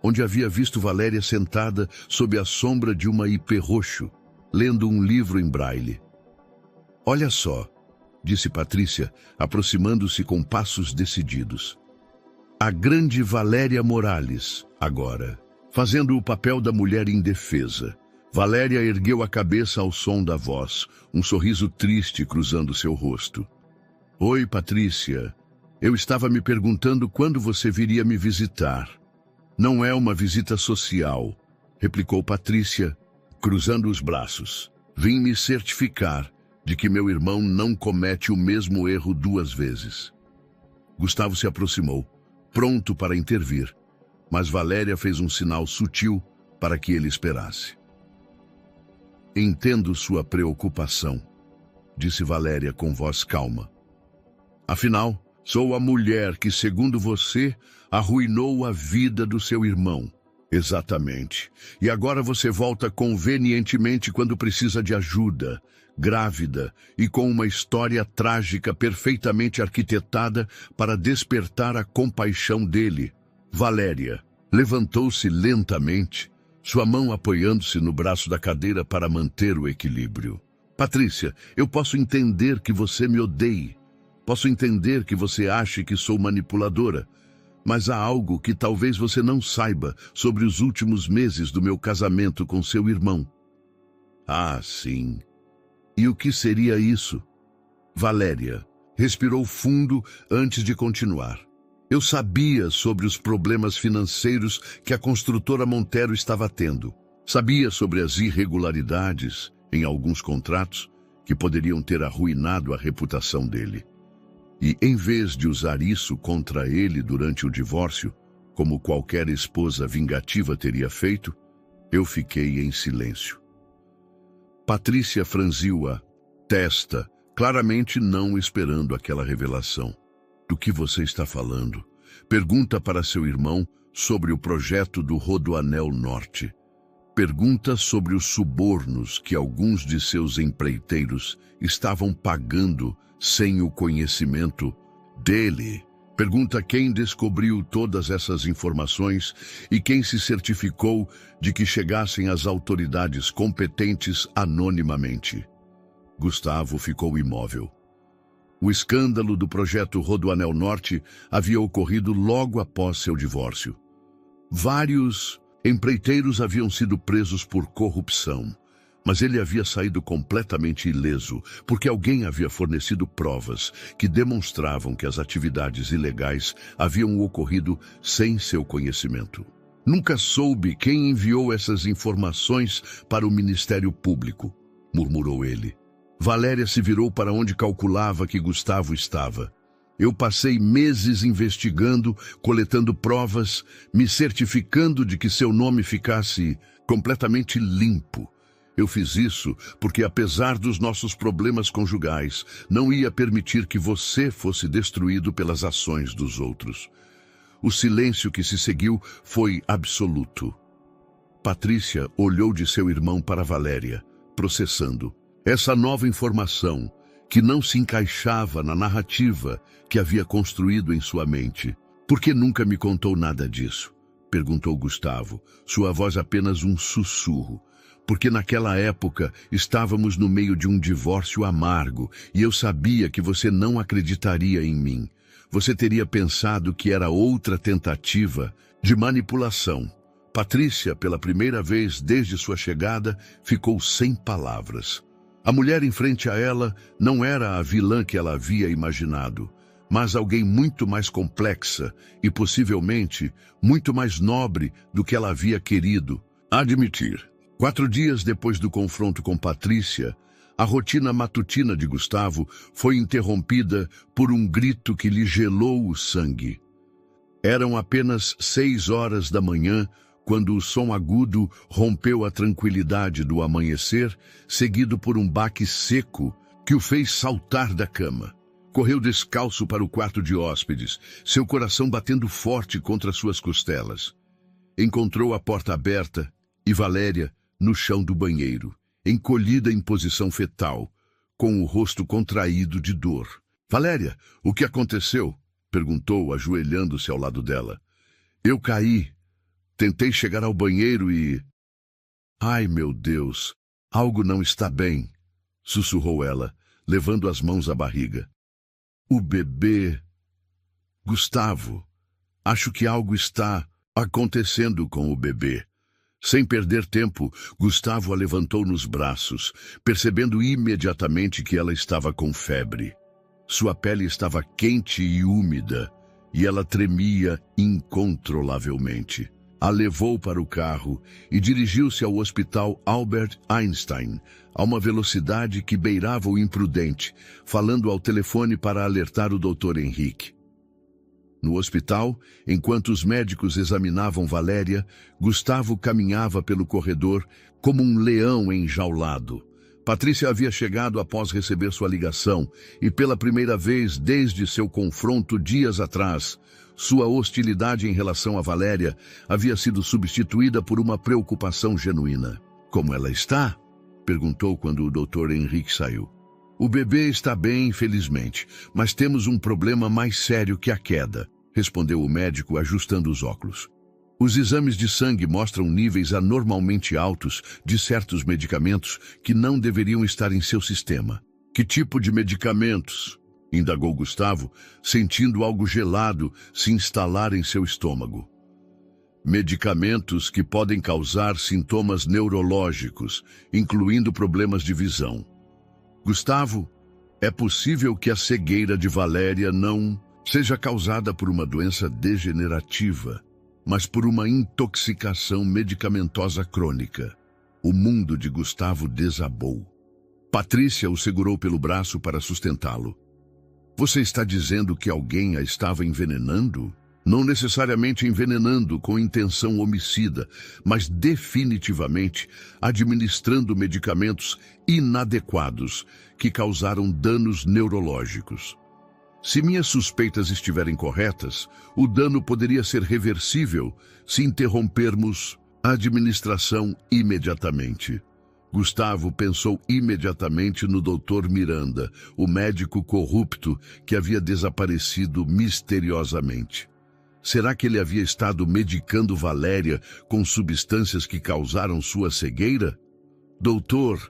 A: onde havia visto Valéria sentada sob a sombra de uma ipê roxo, lendo um livro em braille. "Olha só", disse Patrícia, aproximando-se com passos decididos. "A grande Valéria Morales, agora, fazendo o papel da mulher indefesa." Valéria ergueu a cabeça ao som da voz, um sorriso triste cruzando seu rosto. "Oi, Patrícia. Eu estava me perguntando quando você viria me visitar." "Não é uma visita social", replicou Patrícia, cruzando os braços. "Vim me certificar de que meu irmão não comete o mesmo erro 2 vezes." Gustavo se aproximou, pronto para intervir, mas Valéria fez um sinal sutil para que ele esperasse. "Entendo sua preocupação", disse Valéria com voz calma. "Afinal, sou a mulher que, segundo você, arruinou a vida do seu irmão." "Exatamente. E agora você volta convenientemente quando precisa de ajuda, grávida e com uma história trágica perfeitamente arquitetada para despertar a compaixão dele." Valéria levantou-se lentamente, sua mão apoiando-se no braço da cadeira para manter o equilíbrio. "Patrícia, eu posso entender que você me odeie. Posso entender que você ache que sou manipuladora. Mas há algo que talvez você não saiba sobre os últimos meses do meu casamento com seu irmão." "Ah, sim. E o que seria isso?" Valéria respirou fundo antes de continuar. "Eu sabia sobre os problemas financeiros que a construtora Montero estava tendo. Sabia sobre as irregularidades em alguns contratos que poderiam ter arruinado a reputação dele. E, em vez de usar isso contra ele durante o divórcio, como qualquer esposa vingativa teria feito, eu fiquei em silêncio." Patrícia franziu a testa, claramente não esperando aquela revelação. "Do que você está falando?" "Pergunta para seu irmão sobre o projeto do Rodoanel Norte. Pergunta sobre os subornos que alguns de seus empreiteiros estavam pagando sem o conhecimento dele. Pergunta quem descobriu todas essas informações e quem se certificou de que chegassem às autoridades competentes anonimamente." Gustavo ficou imóvel. O escândalo do projeto Rodoanel Norte havia ocorrido logo após seu divórcio. Vários empreiteiros haviam sido presos por corrupção, mas ele havia saído completamente ileso, porque alguém havia fornecido provas que demonstravam que as atividades ilegais haviam ocorrido sem seu conhecimento. "Nunca soube quem enviou essas informações para o Ministério Público", murmurou ele. Valéria se virou para onde calculava que Gustavo estava. "Eu passei meses investigando, coletando provas, me certificando de que seu nome ficasse completamente limpo. Eu fiz isso porque, apesar dos nossos problemas conjugais, não ia permitir que você fosse destruído pelas ações dos outros." O silêncio que se seguiu foi absoluto. Patrícia olhou de seu irmão para Valéria, processando. Essa nova informação, que não se encaixava na narrativa que havia construído em sua mente. "Por que nunca me contou nada disso?" perguntou Gustavo, sua voz apenas um sussurro. porque naquela época estávamos no meio de um divórcio amargo e eu sabia que você não acreditaria em mim. Você teria pensado que era outra tentativa de manipulação. Patrícia, pela primeira vez desde sua chegada, ficou sem palavras. A mulher em frente a ela não era a vilã que ela havia imaginado, mas alguém muito mais complexa e possivelmente muito mais nobre do que ela havia querido admitir. 4 dias depois do confronto com Patrícia, a rotina matutina de Gustavo foi interrompida por um grito que lhe gelou o sangue. Eram apenas 6 horas da manhã quando o som agudo rompeu a tranquilidade do amanhecer, seguido por um baque seco que o fez saltar da cama. Correu descalço para o quarto de hóspedes, seu coração batendo forte contra suas costelas. Encontrou a porta aberta e Valéria no chão do banheiro, encolhida em posição fetal, com o rosto contraído de dor. "Valéria, o que aconteceu?" perguntou, ajoelhando-se ao lado dela. "Eu caí. Tentei chegar ao banheiro e... Ai, meu Deus, algo não está bem", sussurrou ela, levando as mãos à barriga. "O bebê... Gustavo, acho que algo está acontecendo com o bebê." Sem perder tempo, Gustavo a levantou nos braços, percebendo imediatamente que ela estava com febre. Sua pele estava quente e úmida, e ela tremia incontrolavelmente. A levou para o carro e dirigiu-se ao hospital Albert Einstein, a uma velocidade que beirava o imprudente, falando ao telefone para alertar o Dr. Henrique. No hospital, enquanto os médicos examinavam Valéria, Gustavo caminhava pelo corredor como um leão enjaulado. Patrícia havia chegado após receber sua ligação e, pela primeira vez desde seu confronto dias atrás, sua hostilidade em relação a Valéria havia sido substituída por uma preocupação genuína. "Como ela está?" perguntou quando o Dr. Henrique saiu. "O bebê está bem, felizmente, mas temos um problema mais sério que a queda", respondeu o médico, ajustando os óculos. "Os exames de sangue mostram níveis anormalmente altos de certos medicamentos que não deveriam estar em seu sistema." "Que tipo de medicamentos?" indagou Gustavo, sentindo algo gelado se instalar em seu estômago. "Medicamentos que podem causar sintomas neurológicos, incluindo problemas de visão." "Gustavo, é possível que a cegueira de Valéria não seja causada por uma doença degenerativa, mas por uma intoxicação medicamentosa crônica." O mundo de Gustavo desabou. Patrícia o segurou pelo braço para sustentá-lo. "Você está dizendo que alguém a estava envenenando?" "Não necessariamente envenenando com intenção homicida, mas definitivamente administrando medicamentos inadequados que causaram danos neurológicos. Se minhas suspeitas estiverem corretas, o dano poderia ser reversível se interrompermos a administração imediatamente." Gustavo pensou imediatamente no Dr. Miranda, o médico corrupto que havia desaparecido misteriosamente. Será que ele havia estado medicando Valéria com substâncias que causaram sua cegueira? "Doutor,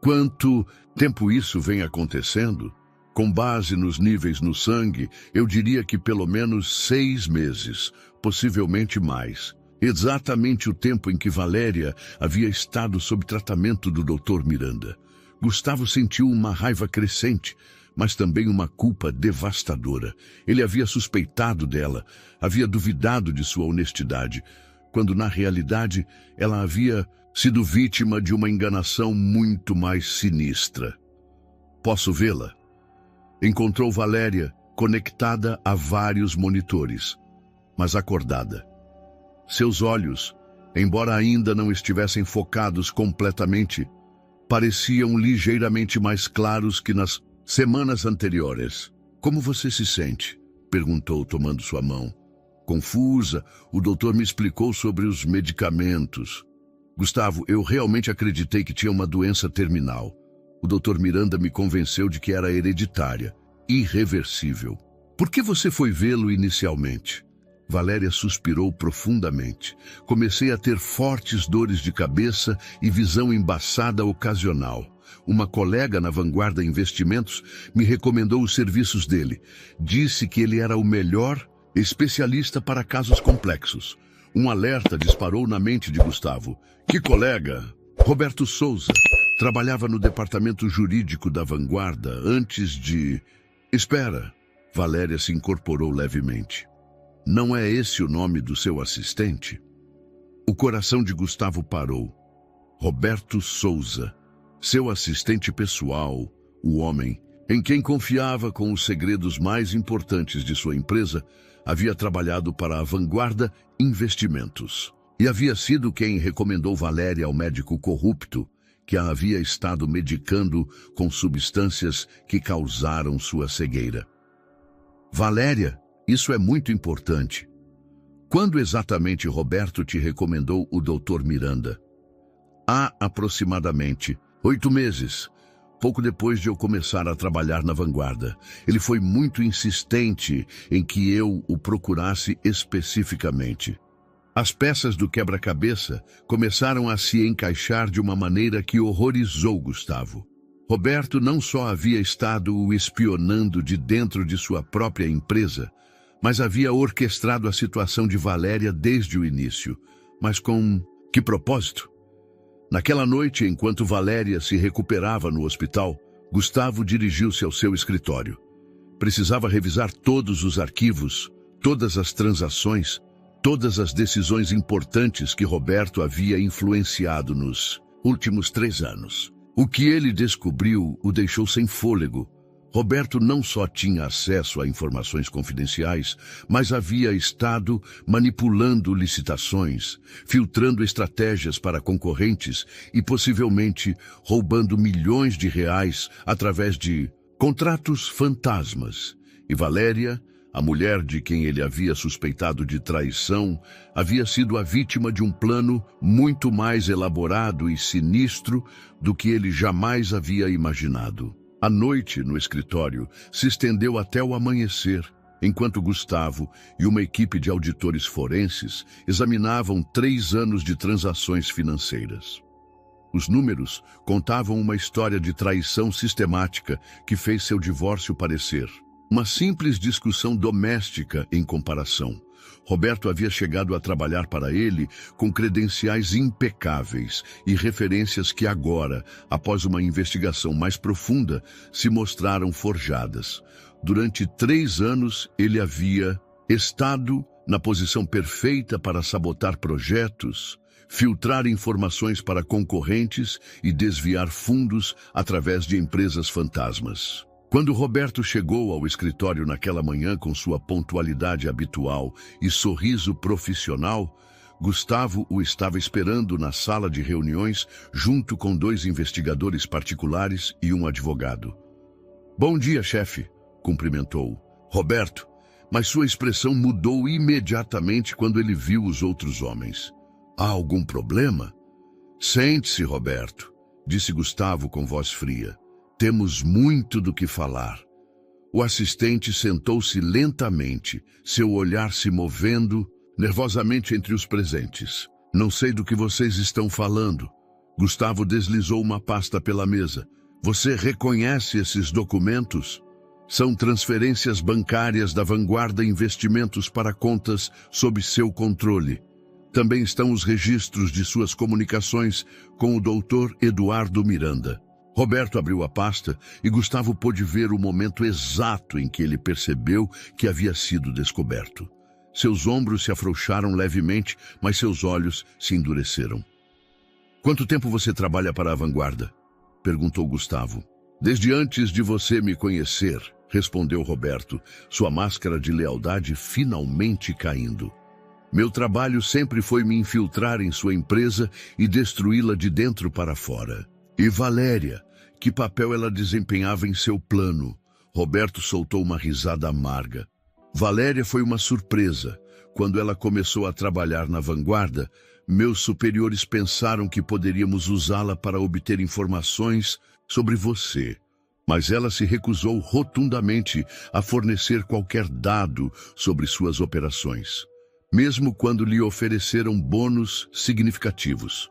A: quanto tempo isso vem acontecendo?" "Com base nos níveis no sangue, eu diria que pelo menos 6 meses, possivelmente mais. Exatamente o tempo em que Valéria havia estado sob tratamento do Dr. Miranda." Gustavo sentiu uma raiva crescente, mas também uma culpa devastadora. Ele havia suspeitado dela, havia duvidado de sua honestidade, quando na realidade ela havia sido vítima de uma enganação muito mais sinistra. "Posso vê-la?" Encontrou Valéria conectada a vários monitores, mas acordada. Seus olhos, embora ainda não estivessem focados completamente, pareciam ligeiramente mais claros que nas semanas anteriores. "Como você se sente?" perguntou, tomando sua mão. Confusa, o doutor me explicou sobre os medicamentos. "Gustavo, eu realmente acreditei que tinha uma doença terminal. O Dr. Miranda me convenceu de que era hereditária, irreversível." "Por que você foi vê-lo inicialmente?" Valéria suspirou profundamente. Comecei a ter fortes dores de cabeça e visão embaçada ocasional. Uma colega na Vanguarda Investimentos me recomendou os serviços dele. Disse que ele era o melhor especialista para casos complexos. Um alerta disparou na mente de Gustavo. Que colega? Roberto Souza. Trabalhava no departamento jurídico da Vanguarda antes de... Espera. Valéria se incorporou levemente. Não é esse o nome do seu assistente? O coração de Gustavo parou. Roberto Souza. Seu assistente pessoal, o homem em quem confiava com os segredos mais importantes de sua empresa, havia trabalhado para a Vanguarda Investimentos. E havia sido quem recomendou Valéria ao médico corrupto que a havia estado medicando com substâncias que causaram sua cegueira. Valéria, isso é muito importante. Quando exatamente Roberto te recomendou o Dr. Miranda? Há aproximadamente 8 meses, pouco depois de eu começar a trabalhar na Vanguarda. Ele foi muito insistente em que eu o procurasse especificamente. As peças do quebra-cabeça começaram a se encaixar de uma maneira que horrorizou Gustavo. Roberto não só havia estado o espionando de dentro de sua própria empresa, mas havia orquestrado a situação de Valéria desde o início. Mas com que propósito? Naquela noite, enquanto Valéria se recuperava no hospital, Gustavo dirigiu-se ao seu escritório. Precisava revisar todos os arquivos, todas as transações, todas as decisões importantes que Roberto havia influenciado nos últimos 3 anos. O que ele descobriu o deixou sem fôlego. Roberto não só tinha acesso a informações confidenciais, mas havia estado manipulando licitações, filtrando estratégias para concorrentes e possivelmente roubando milhões de reais através de contratos fantasmas. E Valéria, a mulher de quem ele havia suspeitado de traição, havia sido a vítima de um plano muito mais elaborado e sinistro do que ele jamais havia imaginado. A noite no escritório se estendeu até o amanhecer, enquanto Gustavo e uma equipe de auditores forenses examinavam 3 anos de transações financeiras. Os números contavam uma história de traição sistemática que fez seu divórcio parecer uma simples discussão doméstica em comparação. Roberto havia chegado a trabalhar para ele com credenciais impecáveis e referências que agora, após uma investigação mais profunda, se mostraram forjadas. Durante 3 anos, ele havia estado na posição perfeita para sabotar projetos, filtrar informações para concorrentes e desviar fundos através de empresas fantasmas. Quando Roberto chegou ao escritório naquela manhã com sua pontualidade habitual e sorriso profissional, Gustavo o estava esperando na sala de reuniões junto com 2 investigadores particulares e um advogado. "Bom dia, chefe", cumprimentou Roberto, mas sua expressão mudou imediatamente quando ele viu os outros homens. "Há algum problema?" "Sente-se, Roberto", disse Gustavo com voz fria. "Temos muito do que falar." O assistente sentou-se lentamente, seu olhar se movendo nervosamente entre os presentes. "Não sei do que vocês estão falando." Gustavo deslizou uma pasta pela mesa. "Você reconhece esses documentos? São transferências bancárias da Vanguarda Investimentos para contas sob seu controle. Também estão os registros de suas comunicações com o Dr. Eduardo Miranda." Roberto abriu a pasta e Gustavo pôde ver o momento exato em que ele percebeu que havia sido descoberto. Seus ombros se afrouxaram levemente, mas seus olhos se endureceram. "Quanto tempo você trabalha para a Vanguarda?" perguntou Gustavo. "Desde antes de você me conhecer", respondeu Roberto, sua máscara de lealdade finalmente caindo. "Meu trabalho sempre foi me infiltrar em sua empresa e destruí-la de dentro para fora." "E Valéria, que papel ela desempenhava em seu plano?" Roberto soltou uma risada amarga. "Valéria foi uma surpresa. Quando ela começou a trabalhar na Vanguarda, meus superiores pensaram que poderíamos usá-la para obter informações sobre você. Mas ela se recusou rotundamente a fornecer qualquer dado sobre suas operações. mesmo quando lhe ofereceram bônus significativos.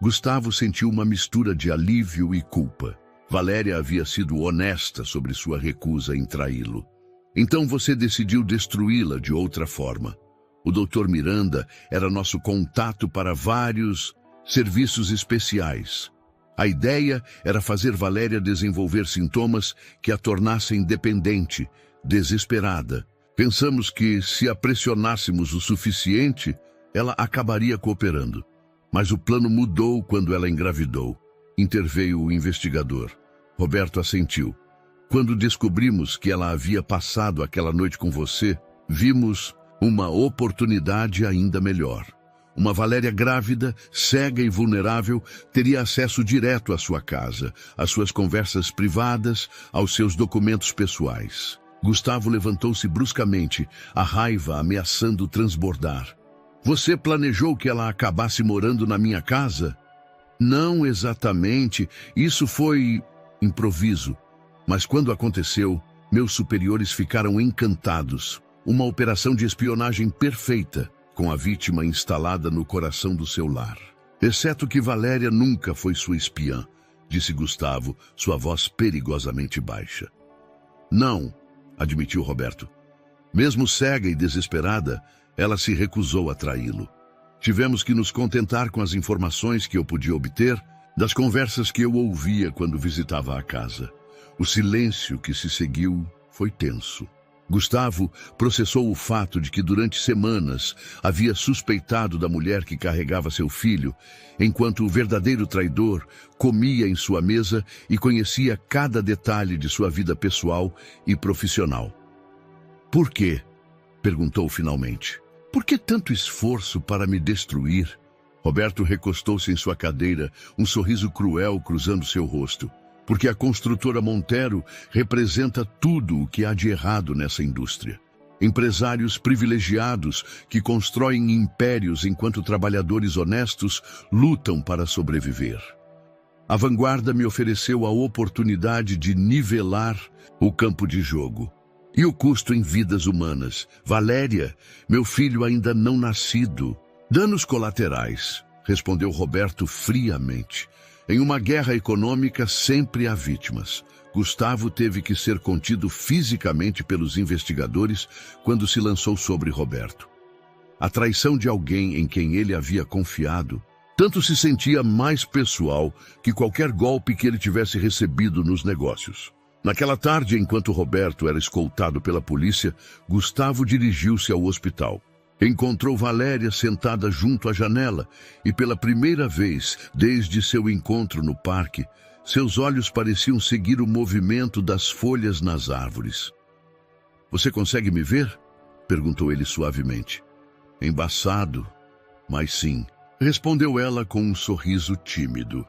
A: Gustavo sentiu uma mistura de alívio e culpa. Valéria havia sido honesta sobre sua recusa em traí-lo. Então você decidiu destruí-la de outra forma. O Dr. Miranda era nosso contato para vários serviços especiais. A ideia era fazer Valéria desenvolver sintomas que a tornassem dependente, desesperada. Pensamos que, se a pressionássemos o suficiente, ela acabaria cooperando. Mas o plano mudou quando ela engravidou. Interveio o investigador. Roberto assentiu. Quando descobrimos que ela havia passado aquela noite com você, vimos uma oportunidade ainda melhor. Uma Valéria grávida, cega e vulnerável, teria acesso direto à sua casa, às suas conversas privadas, aos seus documentos pessoais. Gustavo levantou-se bruscamente, a raiva ameaçando transbordar. Você planejou que ela acabasse morando na minha casa? Não exatamente. Isso foi improviso. Mas quando aconteceu, meus superiores ficaram encantados. Uma operação de espionagem perfeita, com a vítima instalada no coração do seu lar. Exceto que Valéria nunca foi sua espiã, disse Gustavo, sua voz perigosamente baixa. Não, admitiu Roberto. Mesmo cega e desesperada, ela se recusou a traí-lo. Tivemos que nos contentar com as informações que eu podia obter das conversas que eu ouvia quando visitava a casa. O silêncio que se seguiu foi tenso. Gustavo processou o fato de que durante semanas havia suspeitado da mulher que carregava seu filho, enquanto o verdadeiro traidor comia em sua mesa e conhecia cada detalhe de sua vida pessoal e profissional. Por quê? Perguntou finalmente. Por que tanto esforço para me destruir? Roberto recostou-se em sua cadeira, um sorriso cruel cruzando seu rosto. Porque a construtora Montero representa tudo o que há de errado nessa indústria. Empresários privilegiados que constroem impérios enquanto trabalhadores honestos lutam para sobreviver. A vanguarda me ofereceu a oportunidade de nivelar o campo de jogo. E o custo em vidas humanas? Valéria, meu filho ainda não nascido. Danos colaterais, respondeu Roberto friamente. Em uma guerra econômica sempre há vítimas. Gustavo teve que ser contido fisicamente pelos investigadores quando se lançou sobre Roberto. A traição de alguém em quem ele havia confiado tanto se sentia mais pessoal que qualquer golpe que ele tivesse recebido nos negócios. Naquela tarde, enquanto Roberto era escoltado pela polícia, Gustavo dirigiu-se ao hospital. Encontrou Valéria sentada junto à janela e, pela primeira vez desde seu encontro no parque, seus olhos pareciam seguir o movimento das folhas nas árvores. Você consegue me ver? Perguntou ele suavemente. Embaçado, mas sim, respondeu ela com um sorriso tímido.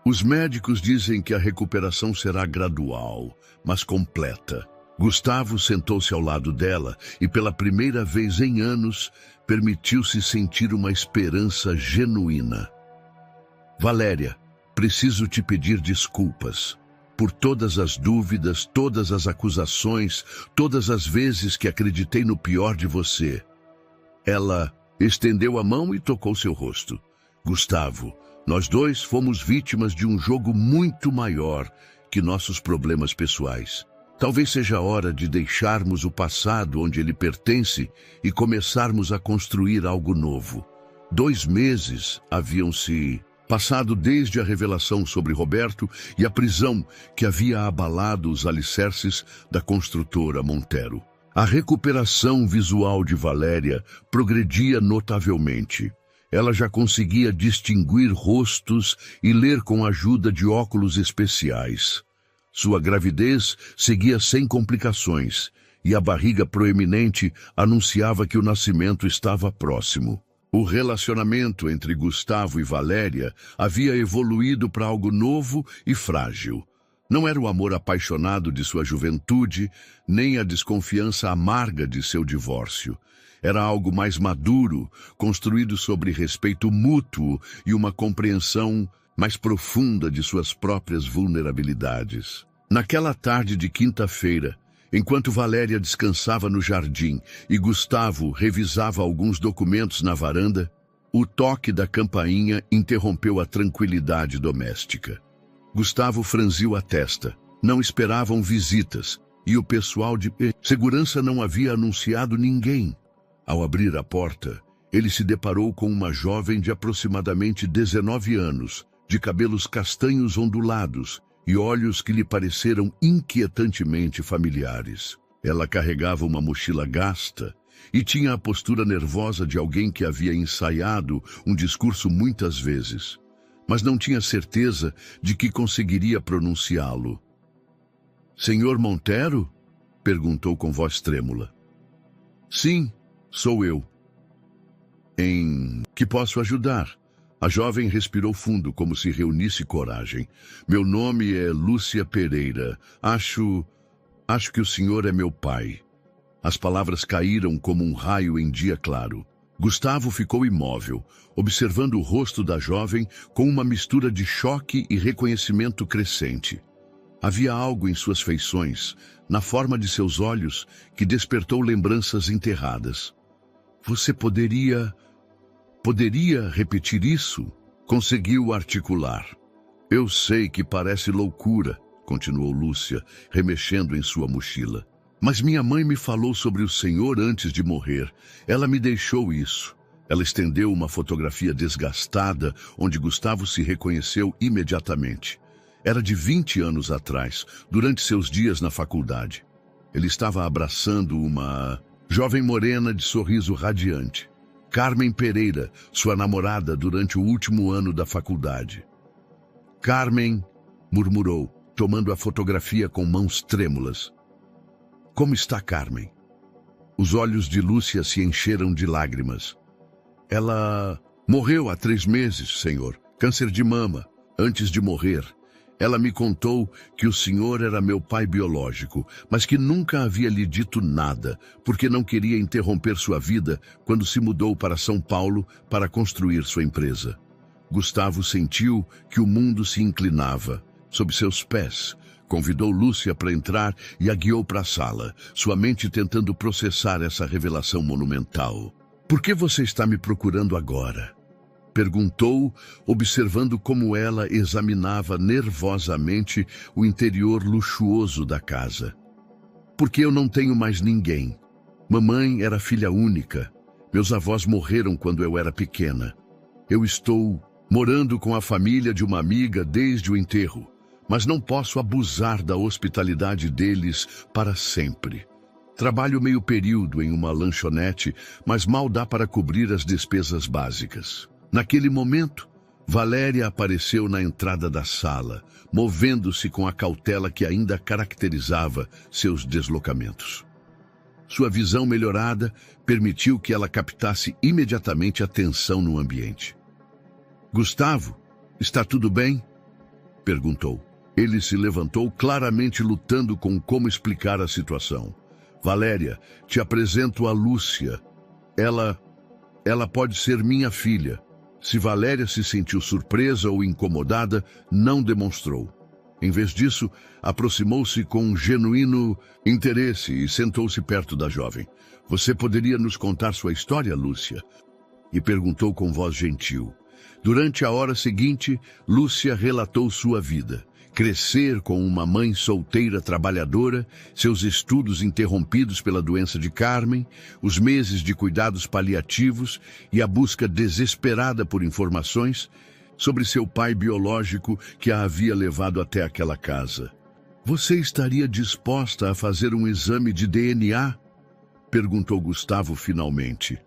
A: Os médicos dizem que a recuperação será gradual, mas completa. Gustavo sentou-se ao lado dela e, pela primeira vez em anos, permitiu-se sentir uma esperança genuína. Valéria, preciso te pedir desculpas por todas as dúvidas, todas as acusações, todas as vezes que acreditei no pior de você. Ela estendeu a mão e tocou seu rosto. Gustavo, nós dois fomos vítimas de um jogo muito maior que nossos problemas pessoais. Talvez seja a hora de deixarmos o passado onde ele pertence e começarmos a construir algo novo. 2 meses haviam-se passado desde a revelação sobre Roberto e a prisão que havia abalado os alicerces da construtora Montero. A recuperação visual de Valéria progredia notavelmente. Ela já conseguia distinguir rostos e ler com a ajuda de óculos especiais. Sua gravidez seguia sem complicações, e a barriga proeminente anunciava que o nascimento estava próximo. O relacionamento entre Gustavo e Valéria havia evoluído para algo novo e frágil. Não era o amor apaixonado de sua juventude, nem a desconfiança amarga de seu divórcio. Era algo mais maduro, construído sobre respeito mútuo e uma compreensão mais profunda de suas próprias vulnerabilidades. Naquela tarde de quinta-feira, Enquanto Valéria descansava no jardim e Gustavo revisava alguns documentos na varanda, o toque da campainha interrompeu a tranquilidade doméstica. Gustavo franziu a testa. Não esperavam visitas e o pessoal de segurança não havia anunciado ninguém. Ao abrir a porta, ele se deparou com uma jovem de aproximadamente 19 anos, de cabelos castanhos ondulados e olhos que lhe pareceram inquietantemente familiares. Ela carregava uma mochila gasta e tinha a postura nervosa de alguém que havia ensaiado um discurso muitas vezes, mas não tinha certeza de que conseguiria pronunciá-lo. "Senhor Montero?" perguntou com voz trêmula. "Sim, sou eu." "Em que posso ajudar?" A jovem respirou fundo, como se reunisse coragem. "Meu nome é Lúcia Pereira. Acho que o senhor é meu pai." As palavras caíram como um raio em dia claro. Gustavo ficou imóvel, observando o rosto da jovem com uma mistura de choque e reconhecimento crescente. Havia algo em suas feições, na forma de seus olhos, que despertou lembranças enterradas. "Você poderia repetir isso?" Conseguiu articular. "Eu sei que parece loucura", continuou Lúcia, remexendo em sua mochila. "Mas minha mãe me falou sobre o senhor antes de morrer. Ela me deixou isso." Ela estendeu uma fotografia desgastada, onde Gustavo se reconheceu imediatamente. Era de 20 anos atrás, durante seus dias na faculdade. Ele estava abraçando uma jovem morena de sorriso radiante. Carmen Pereira, sua namorada durante o último ano da faculdade. "Carmen", murmurou, tomando a fotografia com mãos trêmulas. "Como está Carmen?" Os olhos de Lúcia se encheram de lágrimas. "Ela morreu há 3 meses, senhor. Câncer de mama. Antes de morrer, ela me contou que o senhor era meu pai biológico, mas que nunca havia lhe dito nada, porque não queria interromper sua vida quando se mudou para São Paulo para construir sua empresa." Gustavo sentiu que o mundo se inclinava sob seus pés. Convidou Lúcia para entrar e a guiou para a sala, sua mente tentando processar essa revelação monumental. "Por que você está me procurando agora?" perguntou, observando como ela examinava nervosamente o interior luxuoso da casa. "Porque eu não tenho mais ninguém. Mamãe era filha única. Meus avós morreram quando eu era pequena. Eu estou morando com a família de uma amiga desde o enterro, mas não posso abusar da hospitalidade deles para sempre. Trabalho meio período em uma lanchonete, mas mal dá para cobrir as despesas básicas." Naquele momento, Valéria apareceu na entrada da sala, movendo-se com a cautela que ainda caracterizava seus deslocamentos. Sua visão melhorada permitiu que ela captasse imediatamente a tensão no ambiente. "Gustavo, está tudo bem?" perguntou. Ele se levantou, claramente lutando com como explicar a situação. "Valéria, te apresento a Lúcia. Ela pode ser minha filha." Se Valéria se sentiu surpresa ou incomodada, não demonstrou. Em vez disso, aproximou-se com um genuíno interesse e sentou-se perto da jovem. "Você poderia nos contar sua história, Lúcia?" e perguntou com voz gentil. Durante a hora seguinte, Lúcia relatou sua vida. Crescer com uma mãe solteira trabalhadora, seus estudos interrompidos pela doença de Carmen, os meses de cuidados paliativos e a busca desesperada por informações sobre seu pai biológico que a havia levado até aquela casa. "Você estaria disposta a fazer um exame de DNA?" perguntou Gustavo finalmente.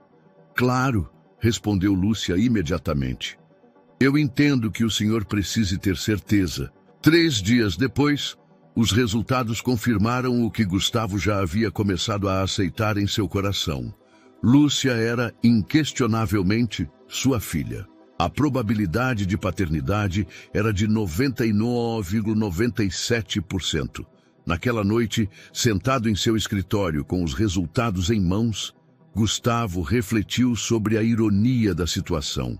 A: "Claro", respondeu Lúcia imediatamente. "Eu entendo que o senhor precise ter certeza." 3 dias depois, os resultados confirmaram o que Gustavo já havia começado a aceitar em seu coração. Lúcia era, inquestionavelmente, sua filha. A probabilidade de paternidade era de 99,97%. Naquela noite, sentado em seu escritório com os resultados em mãos, Gustavo refletiu sobre a ironia da situação.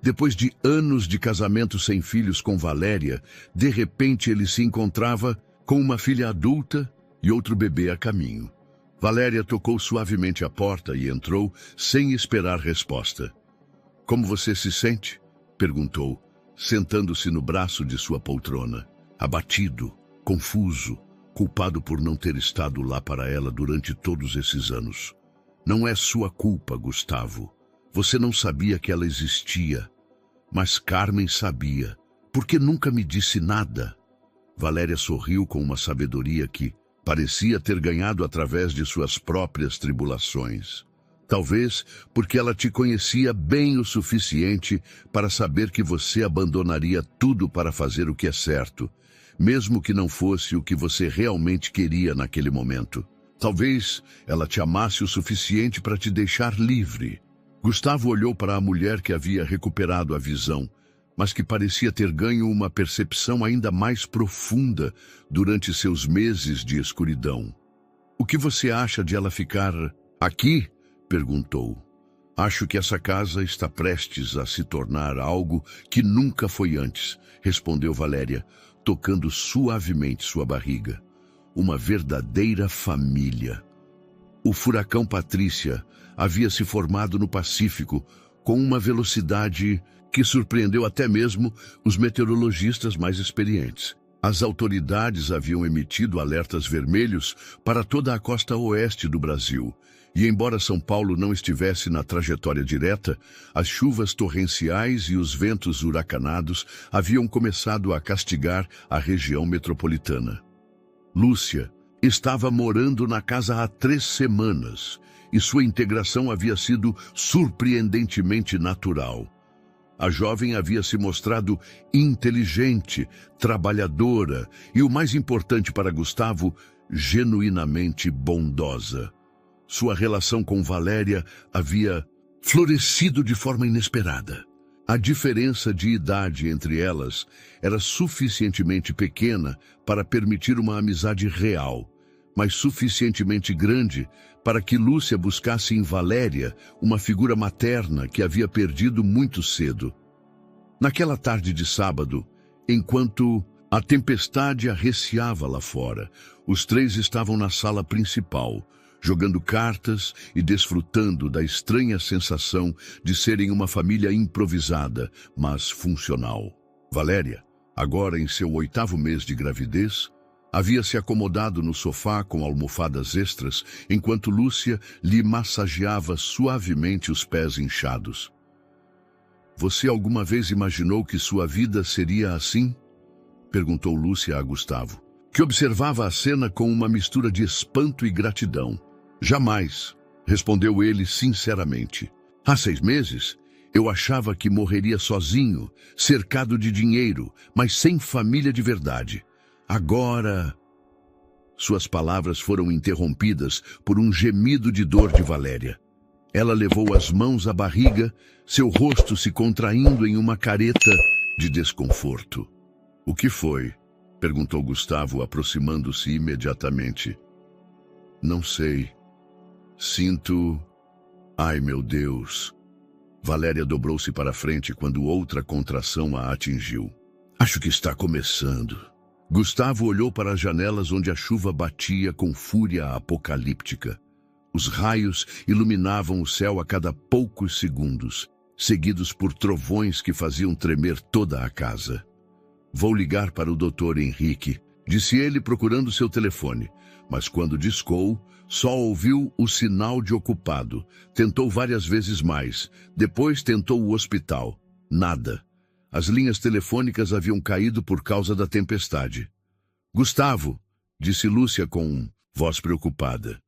A: Depois de anos de casamento sem filhos com Valéria, de repente ele se encontrava com uma filha adulta e outro bebê a caminho. Valéria tocou suavemente a porta e entrou sem esperar resposta. Como você se sente? Perguntou, sentando-se no braço de sua poltrona. Abatido, confuso, culpado por não ter estado lá para ela durante todos esses anos. Não é sua culpa, Gustavo. Você não sabia que ela existia. Mas Carmen sabia. Por que nunca me disse nada? Valéria sorriu com uma sabedoria que parecia ter ganhado através de suas próprias tribulações. Talvez porque ela te conhecia bem o suficiente para saber que você abandonaria tudo para fazer o que é certo, mesmo que não fosse o que você realmente queria naquele momento. Talvez ela te amasse o suficiente para te deixar livre. Gustavo olhou para a mulher que havia recuperado a visão, mas que parecia ter ganho uma percepção ainda mais profunda durante seus meses de escuridão. O que você acha de ela ficar aqui? Perguntou. Acho que essa casa está prestes a se tornar algo que nunca foi antes, respondeu Valéria, tocando suavemente sua barriga. Uma verdadeira família. O furacão Patrícia havia se formado no Pacífico com uma velocidade que surpreendeu até mesmo os meteorologistas mais experientes. As autoridades haviam emitido alertas vermelhos para toda a costa oeste do Brasil, e embora São Paulo não estivesse na trajetória direta, as chuvas torrenciais e os ventos huracanados haviam começado a castigar a região metropolitana. Lúcia estava morando na casa há 3 semanas, e sua integração havia sido surpreendentemente natural. A jovem havia se mostrado inteligente, trabalhadora e, o mais importante para Gustavo, genuinamente bondosa. Sua relação com Valéria havia florescido de forma inesperada. A diferença de idade entre elas era suficientemente pequena para permitir uma amizade real, mas suficientemente grande para que Lúcia buscasse em Valéria uma figura materna que havia perdido muito cedo. Naquela tarde de sábado, enquanto a tempestade arreciava lá fora, os 3 estavam na sala principal, jogando cartas e desfrutando da estranha sensação de serem uma família improvisada, mas funcional. Valéria, agora em seu 8º mês de gravidez, havia se acomodado no sofá com almofadas extras, enquanto Lúcia lhe massageava suavemente os pés inchados. Você alguma vez imaginou que sua vida seria assim? Perguntou Lúcia a Gustavo, que observava a cena com uma mistura de espanto e gratidão. Jamais, respondeu ele sinceramente. Há 6 meses, eu achava que morreria sozinho, cercado de dinheiro, mas sem família de verdade. Agora... Suas palavras foram interrompidas por um gemido de dor de Valéria. Ela levou as mãos à barriga, seu rosto se contraindo em uma careta de desconforto. O que foi? Perguntou Gustavo, aproximando-se imediatamente. Não sei. Sinto... Ai, meu Deus. Valéria dobrou-se para a frente quando outra contração a atingiu. Acho que está começando. Gustavo olhou para as janelas onde a chuva batia com fúria apocalíptica. Os raios iluminavam o céu a cada poucos segundos, seguidos por trovões que faziam tremer toda a casa. Vou ligar para o Dr. Henrique, disse ele procurando seu telefone, mas quando discou, só ouviu o sinal de ocupado. Tentou várias vezes mais, depois tentou o hospital. Nada. As linhas telefônicas haviam caído por causa da tempestade. Gustavo, disse Lúcia com voz preocupada.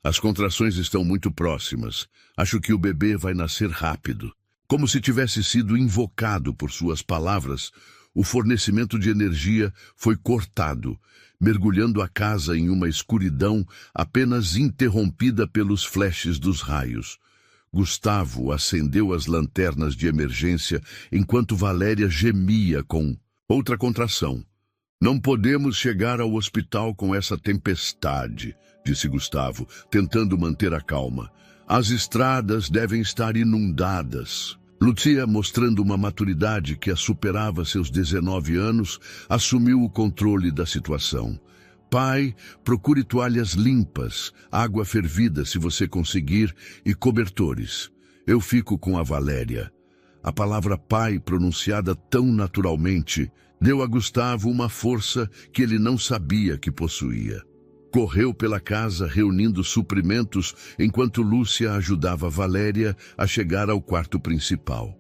A: As contrações estão muito próximas. Acho que o bebê vai nascer rápido. Como se tivesse sido invocado por suas palavras, o fornecimento de energia foi cortado, mergulhando a casa em uma escuridão apenas interrompida pelos flashes dos raios. Gustavo acendeu as lanternas de emergência enquanto Valéria gemia com outra contração. Não podemos chegar ao hospital com essa tempestade, disse Gustavo, tentando manter a calma. As estradas devem estar inundadas. Lúcia, mostrando uma maturidade que a superava seus 19 anos, assumiu o controle da situação. Pai, procure toalhas limpas, água fervida se você conseguir e cobertores. Eu fico com a Valéria. A palavra pai, pronunciada tão naturalmente, deu a Gustavo uma força que ele não sabia que possuía. Correu pela casa reunindo suprimentos enquanto Lúcia ajudava Valéria a chegar ao quarto principal.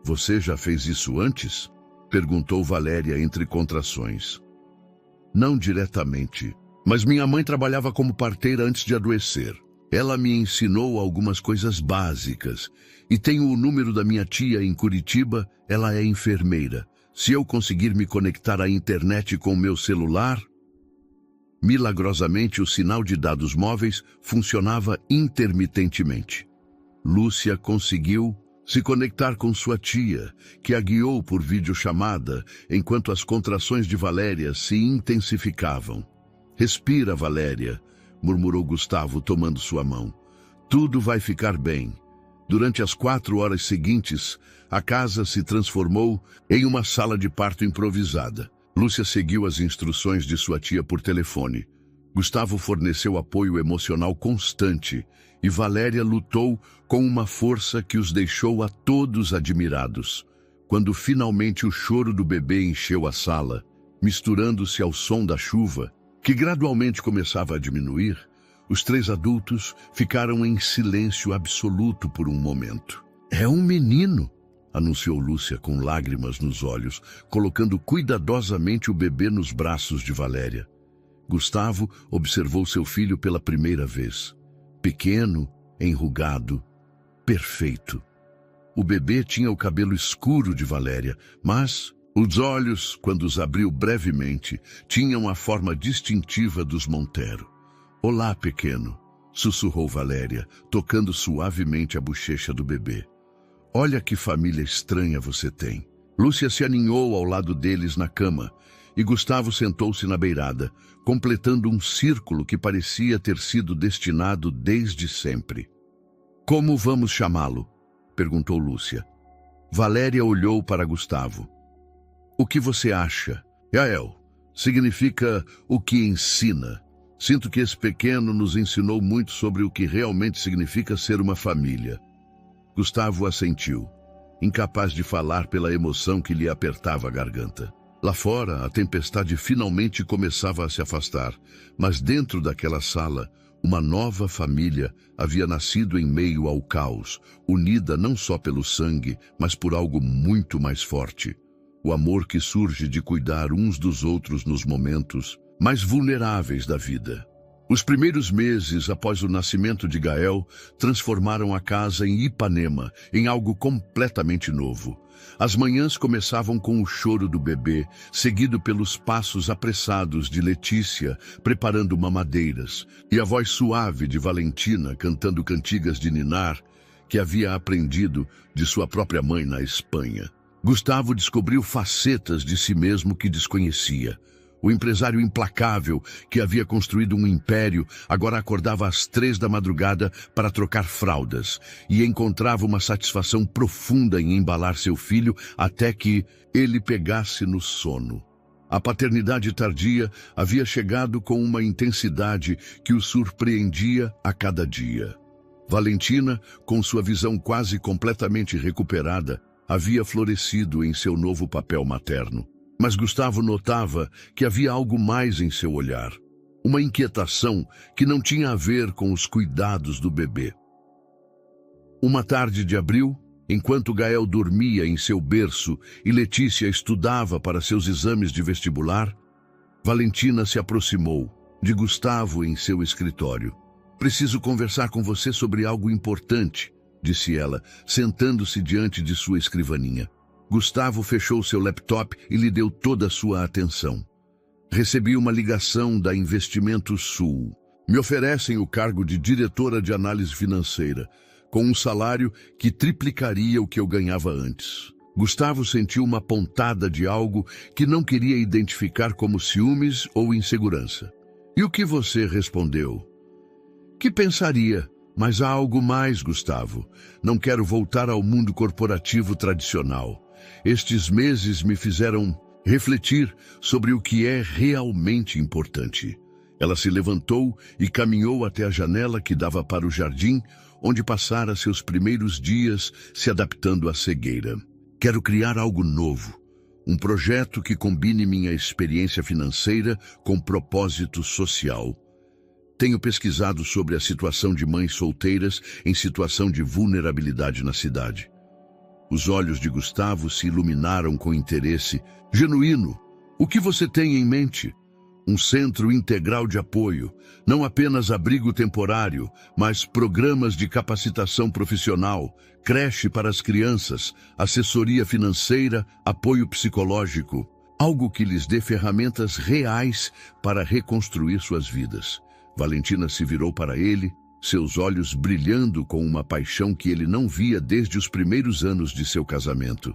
A: Você já fez isso antes? Perguntou Valéria entre contrações. Não diretamente, mas minha mãe trabalhava como parteira antes de adoecer. Ela me ensinou algumas coisas básicas e tenho o número da minha tia em Curitiba, ela é enfermeira. Se eu conseguir me conectar à internet com o meu celular... Milagrosamente, o sinal de dados móveis funcionava intermitentemente. Lúcia conseguiu se conectar com sua tia, que a guiou por videochamada enquanto as contrações de Valéria se intensificavam. Respira, Valéria, murmurou Gustavo tomando sua mão. Tudo vai ficar bem. Durante as 4 horas seguintes, a casa se transformou em uma sala de parto improvisada. Lúcia seguiu as instruções de sua tia por telefone. Gustavo forneceu apoio emocional constante e Valéria lutou com uma força que os deixou a todos admirados. Quando finalmente o choro do bebê encheu a sala, misturando-se ao som da chuva, que gradualmente começava a diminuir, os 3 adultos ficaram em silêncio absoluto por um momento. É um menino! Anunciou Lúcia com lágrimas nos olhos, colocando cuidadosamente o bebê nos braços de Valéria. Gustavo observou seu filho pela primeira vez. Pequeno, enrugado, perfeito. O bebê tinha o cabelo escuro de Valéria, mas os olhos, quando os abriu brevemente, tinham a forma distintiva dos Montero. Olá, pequeno, sussurrou Valéria, tocando suavemente a bochecha do bebê. Olha que família estranha você tem. Lúcia se aninhou ao lado deles na cama e Gustavo sentou-se na beirada, completando um círculo que parecia ter sido destinado desde sempre. Como vamos chamá-lo? Perguntou Lúcia. Valéria olhou para Gustavo. O que você acha? Gael, significa o que ensina. Sinto que esse pequeno nos ensinou muito sobre o que realmente significa ser uma família. Gustavo assentiu, incapaz de falar pela emoção que lhe apertava a garganta. Lá fora, a tempestade finalmente começava a se afastar, mas dentro daquela sala, uma nova família havia nascido em meio ao caos, unida não só pelo sangue, mas por algo muito mais forte. O amor que surge de cuidar uns dos outros nos momentos mais vulneráveis da vida. Os primeiros meses após o nascimento de Gael transformaram a casa em Ipanema, em algo completamente novo. As manhãs começavam com o choro do bebê, seguido pelos passos apressados de Letícia, preparando mamadeiras, e a voz suave de Valentina cantando cantigas de ninar, que havia aprendido de sua própria mãe na Espanha. Gustavo descobriu facetas de si mesmo que desconhecia. O empresário implacável, que havia construído um império, agora acordava às 3 da madrugada para trocar fraldas e encontrava uma satisfação profunda em embalar seu filho até que ele pegasse no sono. A paternidade tardia havia chegado com uma intensidade que o surpreendia a cada dia. Valentina, com sua visão quase completamente recuperada, havia florescido em seu novo papel materno. Mas Gustavo notava que havia algo mais em seu olhar. Uma inquietação que não tinha a ver com os cuidados do bebê. Uma tarde de abril, enquanto Gael dormia em seu berço e Letícia estudava para seus exames de vestibular, Valentina se aproximou de Gustavo em seu escritório. Preciso conversar com você sobre algo importante, disse ela, sentando-se diante de sua escrivaninha. Gustavo fechou seu laptop e lhe deu toda a sua atenção. Recebi uma ligação da Investimento Sul. Me oferecem o cargo de diretora de análise financeira, com um salário que triplicaria o que eu ganhava antes. Gustavo sentiu uma pontada de algo que não queria identificar como ciúmes ou insegurança. E o que você respondeu? Que pensaria? Mas há algo mais, Gustavo. Não quero voltar ao mundo corporativo tradicional. Estes meses me fizeram refletir sobre o que é realmente importante. Ela se levantou e caminhou até a janela que dava para o jardim, onde passara seus primeiros dias se adaptando à cegueira. Quero criar algo novo, um projeto que combine minha experiência financeira com propósito social. Tenho pesquisado sobre a situação de mães solteiras em situação de vulnerabilidade na cidade. Os olhos de Gustavo se iluminaram com interesse genuíno. O que você tem em mente? Um centro integral de apoio, não apenas abrigo temporário, mas programas de capacitação profissional, creche para as crianças, assessoria financeira, apoio psicológico, algo que lhes dê ferramentas reais para reconstruir suas vidas. Valentina se virou para ele, seus olhos brilhando com uma paixão que ele não via desde os primeiros anos de seu casamento.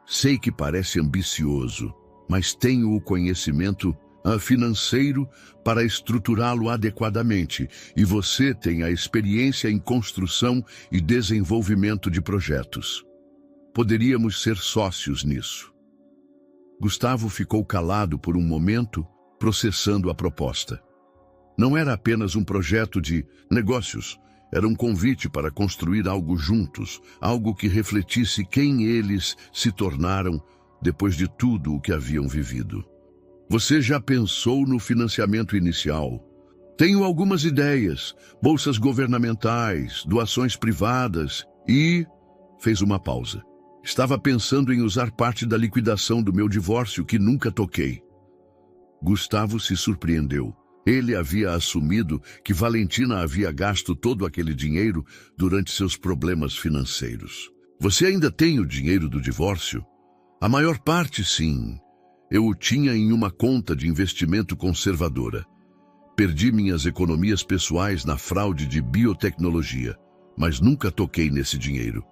A: Sei que parece ambicioso, mas tenho o conhecimento financeiro para estruturá-lo adequadamente, e você tem a experiência em construção e desenvolvimento de projetos. Poderíamos ser sócios nisso. Gustavo ficou calado por um momento, processando a proposta. Não era apenas um projeto de negócios, era um convite para construir algo juntos, algo que refletisse quem eles se tornaram depois de tudo o que haviam vivido. Você já pensou no financiamento inicial? Tenho algumas ideias, bolsas governamentais, doações privadas e... Fez uma pausa. Estava pensando em usar parte da liquidação do meu divórcio que nunca toquei. Gustavo se surpreendeu. Ele havia assumido que Valentina havia gasto todo aquele dinheiro durante seus problemas financeiros. Você ainda tem o dinheiro do divórcio? A maior parte, sim. Eu o tinha em uma conta de investimento conservadora. Perdi minhas economias pessoais na fraude de biotecnologia, mas nunca toquei nesse dinheiro.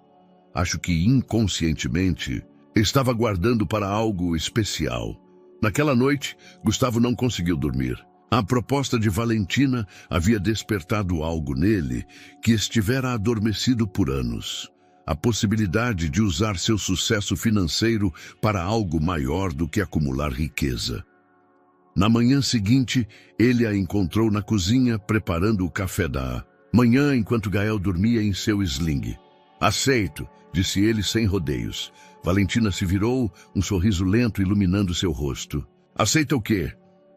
A: Acho que inconscientemente estava guardando para algo especial. Naquela noite, Gustavo não conseguiu dormir. A proposta de Valentina havia despertado algo nele que estivera adormecido por anos. A possibilidade de usar seu sucesso financeiro para algo maior do que acumular riqueza. Na manhã seguinte, ele a encontrou na cozinha preparando o café da manhã enquanto Gael dormia em seu sling. Aceito, disse ele sem rodeios. Valentina se virou, um sorriso lento iluminando seu rosto. Aceita o quê?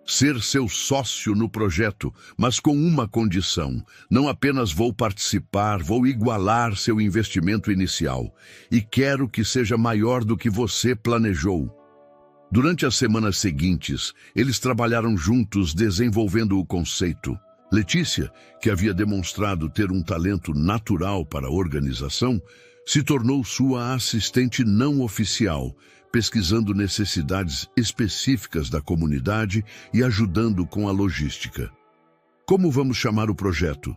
A: Ser seu sócio no projeto, mas com uma condição. Não apenas vou participar, vou igualar seu investimento inicial. E quero que seja maior do que você planejou. Durante as semanas seguintes, eles trabalharam juntos desenvolvendo o conceito. Letícia, que havia demonstrado ter um talento natural para a organização, se tornou sua assistente não oficial, pesquisando necessidades específicas da comunidade e ajudando com a logística. Como vamos chamar o projeto?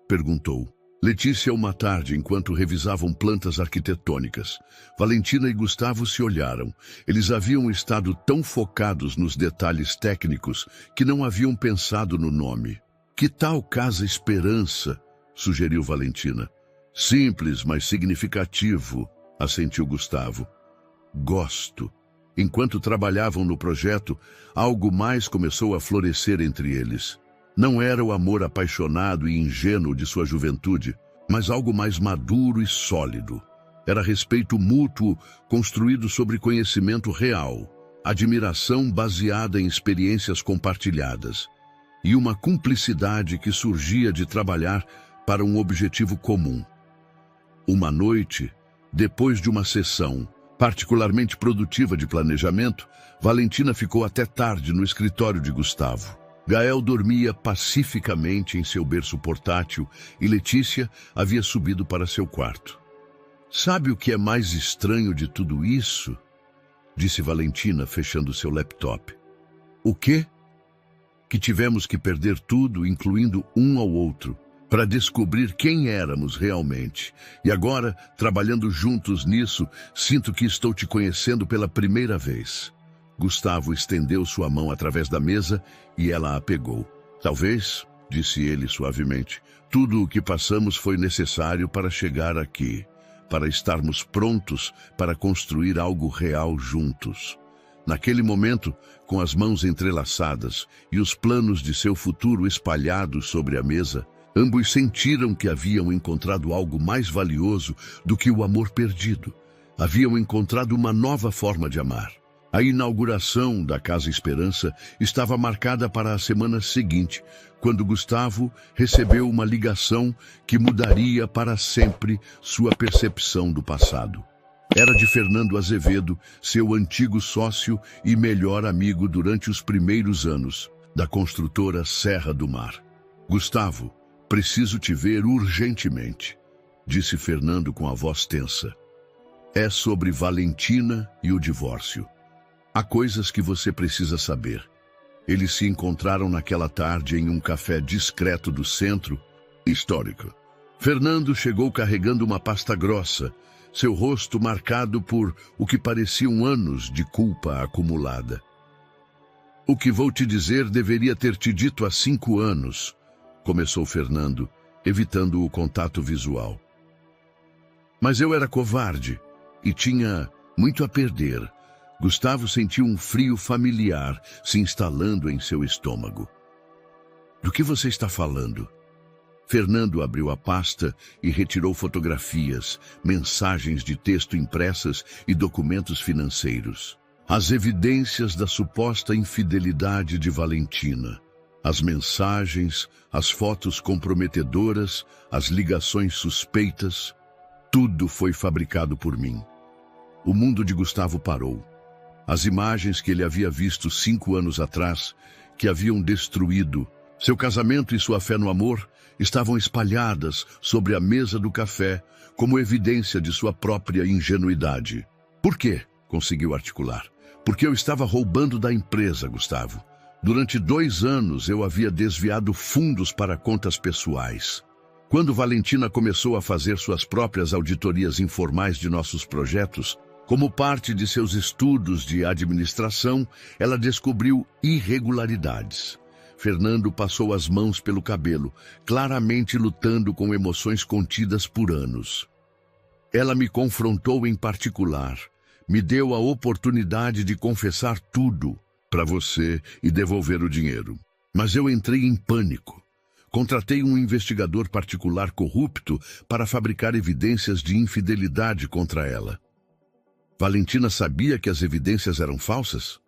A: Perguntou. Letícia uma tarde, enquanto revisavam plantas arquitetônicas. Valentina e Gustavo se olharam. Eles haviam estado tão focados nos detalhes técnicos que não haviam pensado no nome. Que tal Casa Esperança? Sugeriu Valentina. Simples, mas significativo, assentiu Gustavo. Gosto. Enquanto trabalhavam no projeto, algo mais começou a florescer entre eles. Não era o amor apaixonado e ingênuo de sua juventude, mas algo mais maduro e sólido. Era respeito mútuo construído sobre conhecimento real, admiração baseada em experiências compartilhadas e uma cumplicidade que surgia de trabalhar para um objetivo comum. Uma noite, depois de uma sessão particularmente produtiva de planejamento, Valentina ficou até tarde no escritório de Gustavo. Gael dormia pacificamente em seu berço portátil e Letícia havia subido para seu quarto. Sabe o que é mais estranho de tudo isso? Disse Valentina, fechando seu laptop. O quê? Que tivemos que perder tudo, incluindo um ao outro, para descobrir quem éramos realmente. E agora, trabalhando juntos nisso, sinto que estou te conhecendo pela primeira vez. Gustavo estendeu sua mão através da mesa e ela a pegou. Talvez, disse ele suavemente, tudo o que passamos foi necessário para chegar aqui, para estarmos prontos para construir algo real juntos. Naquele momento, com as mãos entrelaçadas e os planos de seu futuro espalhados sobre a mesa, ambos sentiram que haviam encontrado algo mais valioso do que o amor perdido. Haviam encontrado uma nova forma de amar. A inauguração da Casa Esperança estava marcada para a semana seguinte, quando Gustavo recebeu uma ligação que mudaria para sempre sua percepção do passado. Era de Fernando Azevedo, seu antigo sócio e melhor amigo durante os primeiros anos, da construtora Serra do Mar. Gustavo, preciso te ver urgentemente, disse Fernando com a voz tensa. É sobre Valentina e o divórcio. Há coisas que você precisa saber. Eles se encontraram naquela tarde em um café discreto do centro histórico. Fernando chegou carregando uma pasta grossa, seu rosto marcado por o que pareciam anos de culpa acumulada. O que vou te dizer deveria ter te dito há 5 anos, começou Fernando, evitando o contato visual. Mas eu era covarde e tinha muito a perder. Gustavo sentiu um frio familiar se instalando em seu estômago. Do que você está falando? Fernando abriu a pasta e retirou fotografias, mensagens de texto impressas e documentos financeiros. As evidências da suposta infidelidade de Valentina. As mensagens, as fotos comprometedoras, as ligações suspeitas. Tudo foi fabricado por mim. O mundo de Gustavo parou. As imagens que ele havia visto 5 anos atrás, que haviam destruído seu casamento e sua fé no amor, estavam espalhadas sobre a mesa do café como evidência de sua própria ingenuidade. Por quê? Conseguiu articular. Porque eu estava roubando da empresa, Gustavo. Durante 2 anos eu havia desviado fundos para contas pessoais. Quando Valentina começou a fazer suas próprias auditorias informais de nossos projetos, como parte de seus estudos de administração, ela descobriu irregularidades. Fernando passou as mãos pelo cabelo, claramente lutando com emoções contidas por anos. Ela me confrontou em particular, me deu a oportunidade de confessar tudo para você e devolver o dinheiro. Mas eu entrei em pânico. Contratei um investigador particular corrupto para fabricar evidências de infidelidade contra ela. Valentina sabia que as evidências eram falsas?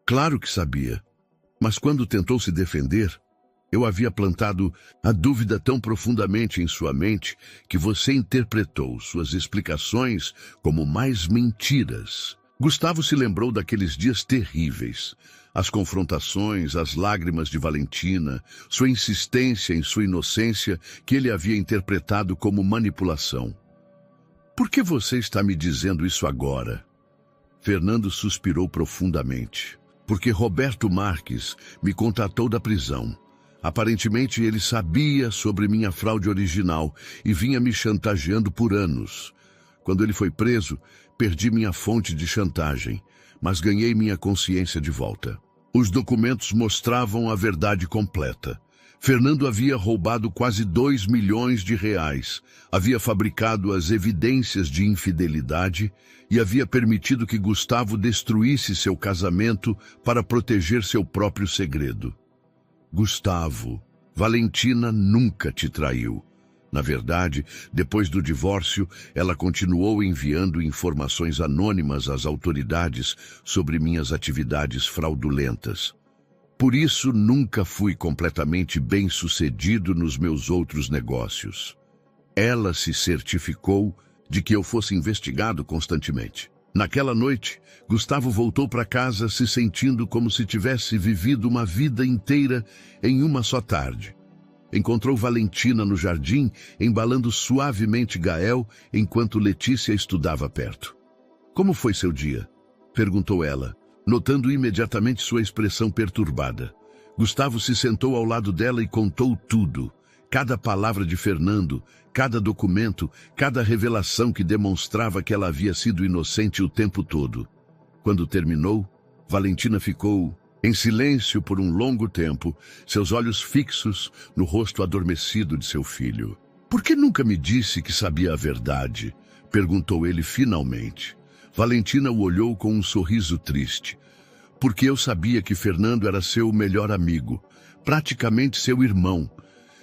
A: Claro que sabia. Mas quando tentou se defender, eu havia plantado a dúvida tão profundamente em sua mente que você interpretou suas explicações como mais mentiras. Gustavo se lembrou daqueles dias terríveis. As confrontações, as lágrimas de Valentina, sua insistência em sua inocência que ele havia interpretado como manipulação. Por que você está me dizendo isso agora? Fernando suspirou profundamente. Porque Roberto Marques me contatou da prisão. Aparentemente ele sabia sobre minha fraude original e vinha me chantageando por anos. Quando ele foi preso, perdi minha fonte de chantagem, mas ganhei minha consciência de volta. Os documentos mostravam a verdade completa. Fernando havia roubado quase 2 milhões de reais, havia fabricado as evidências de infidelidade e havia permitido que Gustavo destruísse seu casamento para proteger seu próprio segredo. Gustavo, Valentina nunca te traiu. Na verdade, depois do divórcio, ela continuou enviando informações anônimas às autoridades sobre minhas atividades fraudulentas. Por isso, nunca fui completamente bem-sucedido nos meus outros negócios. Ela se certificou de que eu fosse investigado constantemente. Naquela noite, Gustavo voltou para casa se sentindo como se tivesse vivido uma vida inteira em uma só tarde. Encontrou Valentina no jardim, embalando suavemente Gael, enquanto Letícia estudava perto. Como foi seu dia? Perguntou ela, notando imediatamente sua expressão perturbada. Gustavo se sentou ao lado dela e contou tudo. Cada palavra de Fernando, cada documento, cada revelação que demonstrava que ela havia sido inocente o tempo todo. Quando terminou, Valentina ficou em silêncio por um longo tempo, seus olhos fixos no rosto adormecido de seu filho. Por que nunca me disse que sabia a verdade? Perguntou ele finalmente. Valentina o olhou com um sorriso triste. porque eu sabia que Fernando era seu melhor amigo, praticamente seu irmão.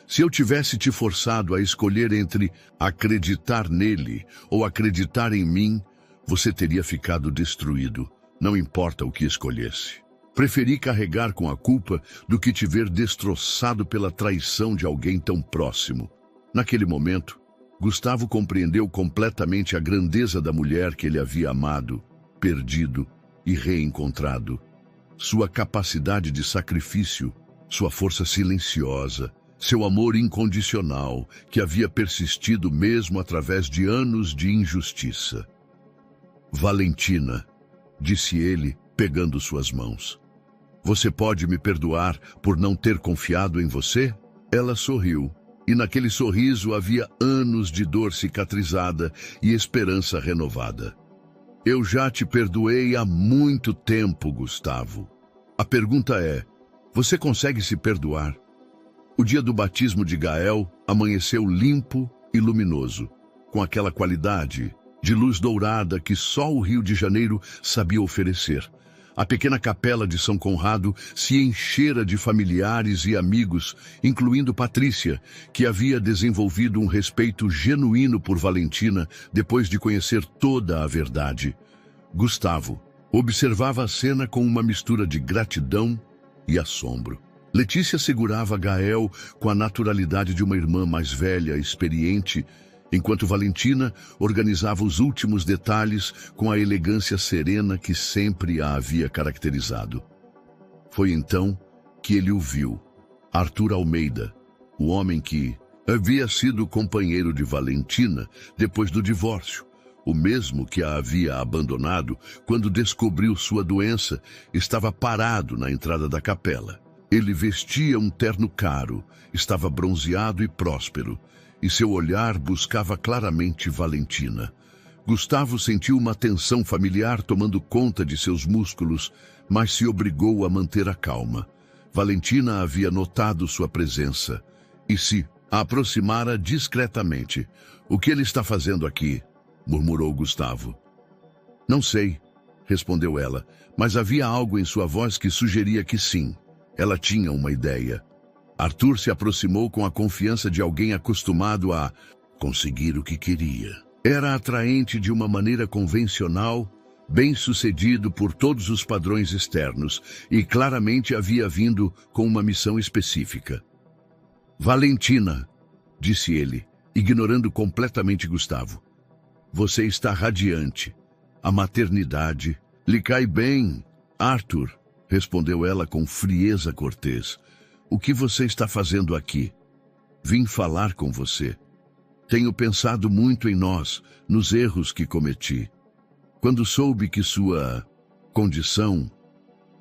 A: Se eu tivesse te forçado a escolher entre acreditar nele ou acreditar em mim, você teria ficado destruído, não importa o que escolhesse. Preferi carregar com a culpa do que te ver destroçado pela traição de alguém tão próximo. Naquele momento, Gustavo compreendeu completamente a grandeza da mulher que ele havia amado, perdido e reencontrado. Sua capacidade de sacrifício, sua força silenciosa, seu amor incondicional, que havia persistido mesmo através de anos de injustiça. Valentina, disse ele, pegando suas mãos. Você pode me perdoar por não ter confiado em você? Ela sorriu, e naquele sorriso havia anos de dor cicatrizada e esperança renovada. Eu já te perdoei há muito tempo, Gustavo. A pergunta é, você consegue se perdoar? O dia do batismo de Gael amanheceu limpo e luminoso, com aquela qualidade de luz dourada que só o Rio de Janeiro sabia oferecer. A pequena capela de São Conrado se enchera de familiares e amigos, incluindo Patrícia, que havia desenvolvido um respeito genuíno por Valentina depois de conhecer toda a verdade. Gustavo observava a cena com uma mistura de gratidão e assombro. Letícia segurava Gael com a naturalidade de uma irmã mais velha, experiente, enquanto Valentina organizava os últimos detalhes com a elegância serena que sempre a havia caracterizado. Foi então que ele o viu, Arthur Almeida, o homem que havia sido companheiro de Valentina depois do divórcio, o mesmo que a havia abandonado quando descobriu sua doença, estava parado na entrada da capela. Ele vestia um terno caro, estava bronzeado e próspero, e seu olhar buscava claramente Valentina. Gustavo sentiu uma tensão familiar tomando conta de seus músculos, mas se obrigou a manter a calma. Valentina havia notado sua presença e se aproximara discretamente. O que ele está fazendo aqui? Murmurou Gustavo. Não sei, respondeu ela, mas havia algo em sua voz que sugeria que sim. Ela tinha uma ideia. Arthur se aproximou com a confiança de alguém acostumado a conseguir o que queria. Era atraente de uma maneira convencional, bem-sucedido por todos os padrões externos, e claramente havia vindo com uma missão específica. Valentina, disse ele, ignorando completamente Gustavo. Você está radiante. A maternidade lhe cai bem, Arthur, respondeu ela com frieza cortês. O que você está fazendo aqui? Vim falar com você. Tenho pensado muito em nós, nos erros que cometi. Quando soube que sua condição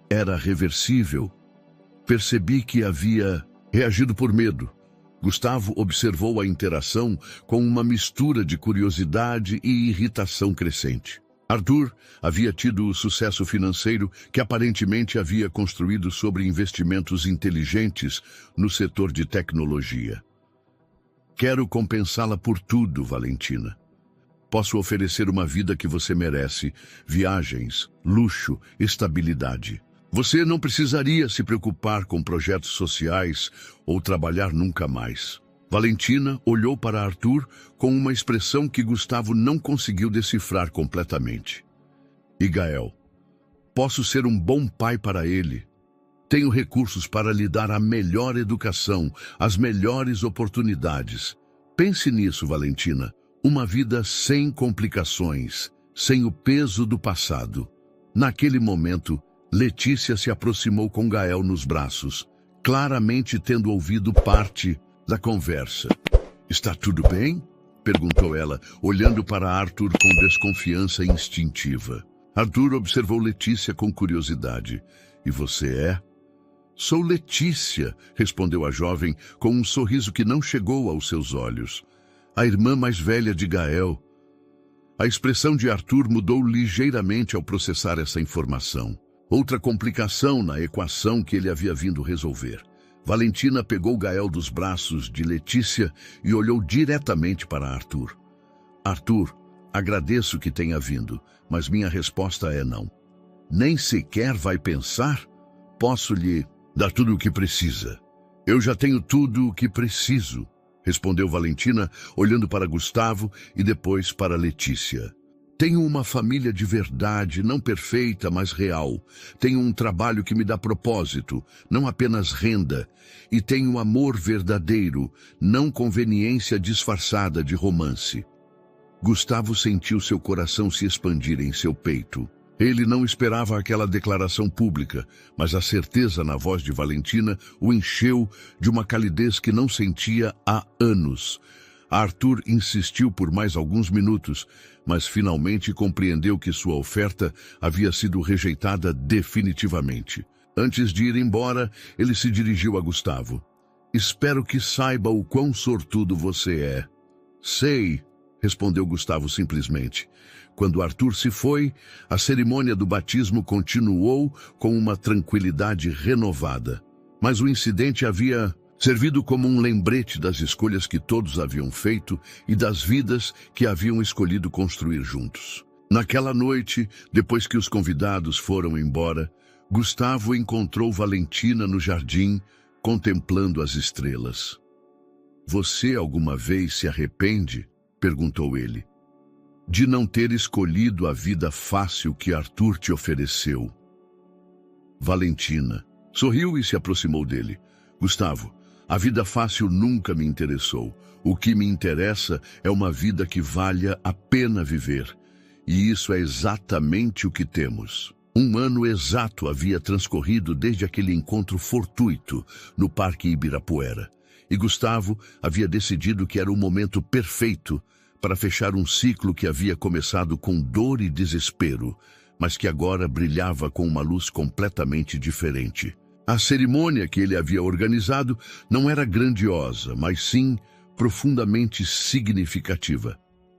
A: era reversível, percebi que havia reagido por medo. Gustavo observou a interação com uma mistura de curiosidade e irritação crescente. Arthur havia tido o sucesso financeiro que aparentemente havia construído sobre investimentos inteligentes no setor de tecnologia. Quero compensá-la por tudo, Valentina. Posso oferecer uma vida que você merece, viagens, luxo, estabilidade. Você não precisaria se preocupar com projetos sociais ou trabalhar nunca mais. Valentina olhou para Arthur com uma expressão que Gustavo não conseguiu decifrar completamente. E Gael, posso ser um bom pai para ele. Tenho recursos para lhe dar a melhor educação, as melhores oportunidades. Pense nisso, Valentina. Uma vida sem complicações, sem o peso do passado. Naquele momento, Letícia se aproximou com Gael nos braços, claramente tendo ouvido parte da conversa. Está tudo bem? Perguntou ela, olhando para Arthur com desconfiança instintiva. Arthur observou Letícia com curiosidade. E você é? Sou Letícia, respondeu a jovem com um sorriso que não chegou aos seus olhos. A irmã mais velha de Gael. A expressão de Arthur mudou ligeiramente ao processar essa informação. Outra complicação na equação que ele havia vindo resolver. Valentina pegou Gael dos braços de Letícia e olhou diretamente para Arthur. Arthur, agradeço que tenha vindo, mas minha resposta é não. Nem sequer vai pensar? Posso lhe dar tudo o que precisa. Eu já tenho tudo o que preciso, respondeu Valentina, olhando para Gustavo e depois para Letícia. Tenho uma família de verdade, não perfeita, mas real. Tenho um trabalho que me dá propósito, não apenas renda. E tenho amor verdadeiro, não conveniência disfarçada de romance. Gustavo sentiu seu coração se expandir em seu peito. Ele não esperava aquela declaração pública, mas a certeza na voz de Valentina o encheu de uma calidez que não sentia há anos. Arthur insistiu por mais alguns minutos, mas finalmente compreendeu que sua oferta havia sido rejeitada definitivamente. Antes de ir embora, ele se dirigiu a Gustavo. Espero que saiba o quão sortudo você é. Sei, respondeu Gustavo simplesmente. Quando Arthur se foi, a cerimônia do batismo continuou com uma tranquilidade renovada. Mas o incidente havia servido como um lembrete das escolhas que todos haviam feito e das vidas que haviam escolhido construir juntos. Naquela noite, depois que os convidados foram embora, Gustavo encontrou Valentina no jardim, contemplando as estrelas. Você alguma vez se arrepende? Perguntou ele. De não ter escolhido a vida fácil que Arthur te ofereceu. Valentina sorriu e se aproximou dele. Gustavo, a vida fácil nunca me interessou. O que me interessa é uma vida que valha a pena viver. E isso é exatamente o que temos. 1 ano exato havia transcorrido desde aquele encontro fortuito no Parque Ibirapuera. E Gustavo havia decidido que era o momento perfeito para fechar um ciclo que havia começado com dor e desespero, mas que agora brilhava com uma luz completamente diferente. A cerimônia que ele havia organizado não era grandiosa, mas sim profundamente significativa.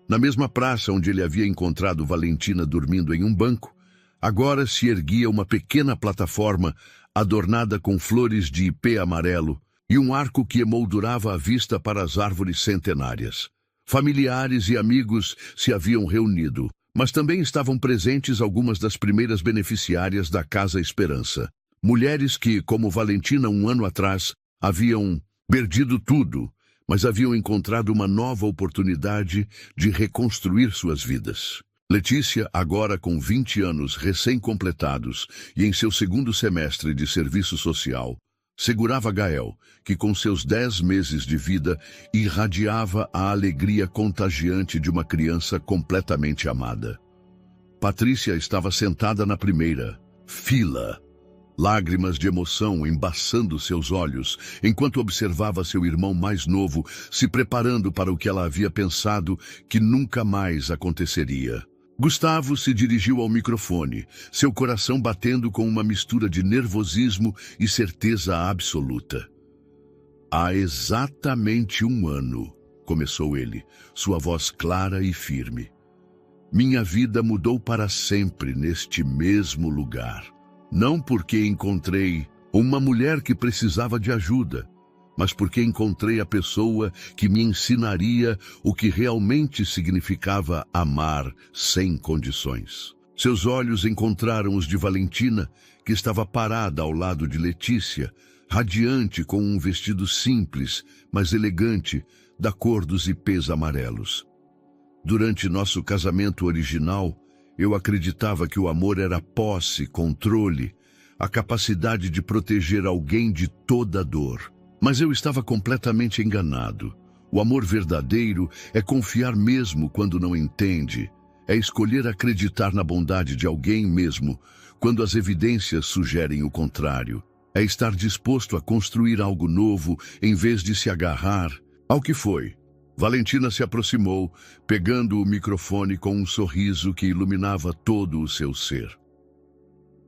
A: Na mesma praça onde ele havia encontrado Valentina dormindo em um banco, agora se erguia uma pequena plataforma adornada com flores de ipê amarelo e um arco que emoldurava a vista para as árvores centenárias. Familiares e amigos se haviam reunido, mas também estavam presentes algumas das primeiras beneficiárias da Casa Esperança. Mulheres que, como Valentina 1 ano atrás, haviam perdido tudo, mas haviam encontrado uma nova oportunidade de reconstruir suas vidas. Letícia, agora com 20 anos recém-completados e em seu 2º semestre de serviço social, segurava Gael, que com seus 10 meses de vida irradiava a alegria contagiante de uma criança completamente amada. Patrícia estava sentada na primeira fila, lágrimas de emoção embaçando seus olhos, enquanto observava seu irmão mais novo se preparando para o que ela havia pensado que nunca mais aconteceria. Gustavo se dirigiu ao microfone, seu coração batendo com uma mistura de nervosismo e certeza absoluta. Há exatamente 1 ano, começou ele, sua voz clara e firme. Minha vida mudou para sempre neste mesmo lugar. Não porque encontrei uma mulher que precisava de ajuda, mas porque encontrei a pessoa que me ensinaria o que realmente significava amar sem condições. Seus olhos encontraram os de Valentina, que estava parada ao lado de Letícia, radiante com um vestido simples, mas elegante, da cor dos ipês amarelos. Durante nosso casamento original, eu acreditava que o amor era posse, controle, a capacidade de proteger alguém de toda dor. Mas eu estava completamente enganado. O amor verdadeiro é confiar mesmo quando não entende. É escolher acreditar na bondade de alguém mesmo quando as evidências sugerem o contrário. É estar disposto a construir algo novo em vez de se agarrar ao que foi. Valentina se aproximou, pegando o microfone com um sorriso que iluminava todo o seu ser.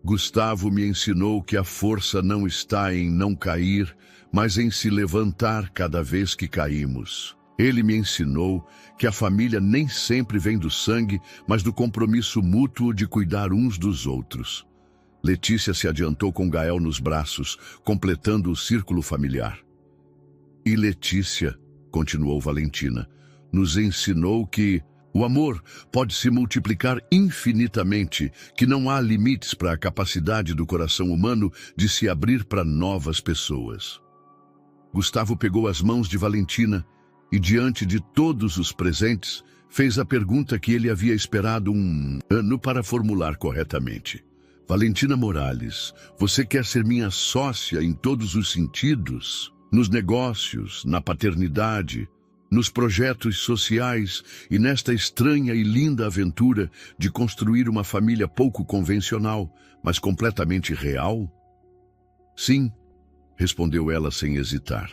A: Gustavo me ensinou que a força não está em não cair, mas em se levantar cada vez que caímos. Ele me ensinou que a família nem sempre vem do sangue, mas do compromisso mútuo de cuidar uns dos outros. Letícia se adiantou com Gael nos braços, completando o círculo familiar. E Letícia, continuou Valentina, nos ensinou que O amor pode se multiplicar infinitamente, que não há limites para a capacidade do coração humano de se abrir para novas pessoas. Gustavo pegou as mãos de Valentina e, diante de todos os presentes, fez a pergunta que ele havia esperado um ano para formular corretamente. Valentina Morales, você quer ser minha sócia em todos os sentidos? Nos negócios, na paternidade, nos projetos sociais e nesta estranha e linda aventura de construir uma família pouco convencional, mas completamente real? Sim, respondeu ela sem hesitar.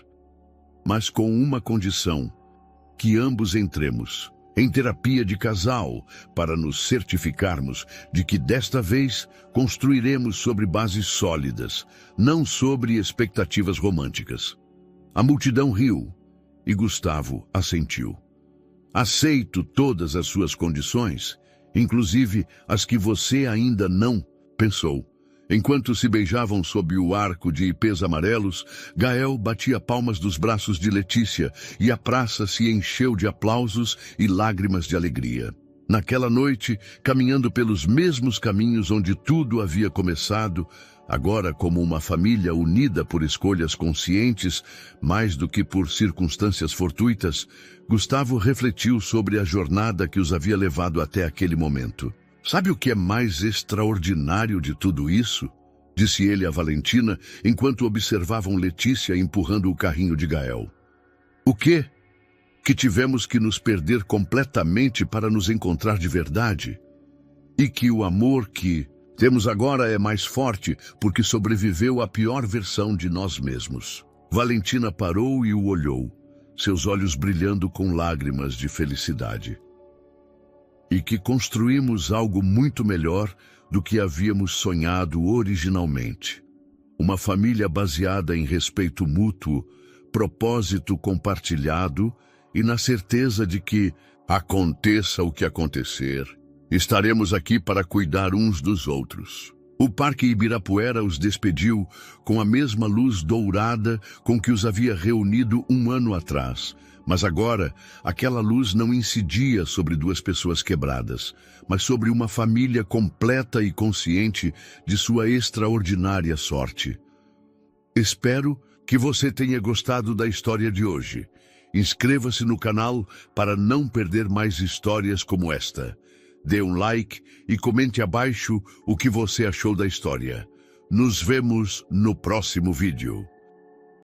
A: Mas com uma condição, que ambos entremos em terapia de casal para nos certificarmos de que desta vez construiremos sobre bases sólidas, não sobre expectativas românticas. A multidão riu e Gustavo assentiu. Aceito todas as suas condições, inclusive as que você ainda não pensou. Enquanto se beijavam sob o arco de ipês amarelos, Gael batia palmas dos braços de Letícia e a praça se encheu de aplausos e lágrimas de alegria. Naquela noite, caminhando pelos mesmos caminhos onde tudo havia começado, agora como uma família unida por escolhas conscientes, mais do que por circunstâncias fortuitas, Gustavo refletiu sobre a jornada que os havia levado até aquele momento. Sabe o que é mais extraordinário de tudo isso? Disse ele a Valentina, enquanto observavam Letícia empurrando o carrinho de Gael. O quê? Que tivemos que nos perder completamente para nos encontrar de verdade? E que o amor que temos agora é mais forte porque sobreviveu à pior versão de nós mesmos. Valentina parou e o olhou, seus olhos brilhando com lágrimas de felicidade. E que construímos algo muito melhor do que havíamos sonhado originalmente. Uma família baseada em respeito mútuo, propósito compartilhado e na certeza de que, aconteça o que acontecer, estaremos aqui para cuidar uns dos outros. O Parque Ibirapuera os despediu com a mesma luz dourada com que os havia reunido um ano atrás. Mas agora, aquela luz não incidia sobre duas pessoas quebradas, mas sobre uma família completa e consciente de sua extraordinária sorte. Espero que você tenha gostado da história de hoje. Inscreva-se no canal para não perder mais histórias como esta. Dê um like e comente abaixo o que você achou da história. Nos vemos no próximo vídeo.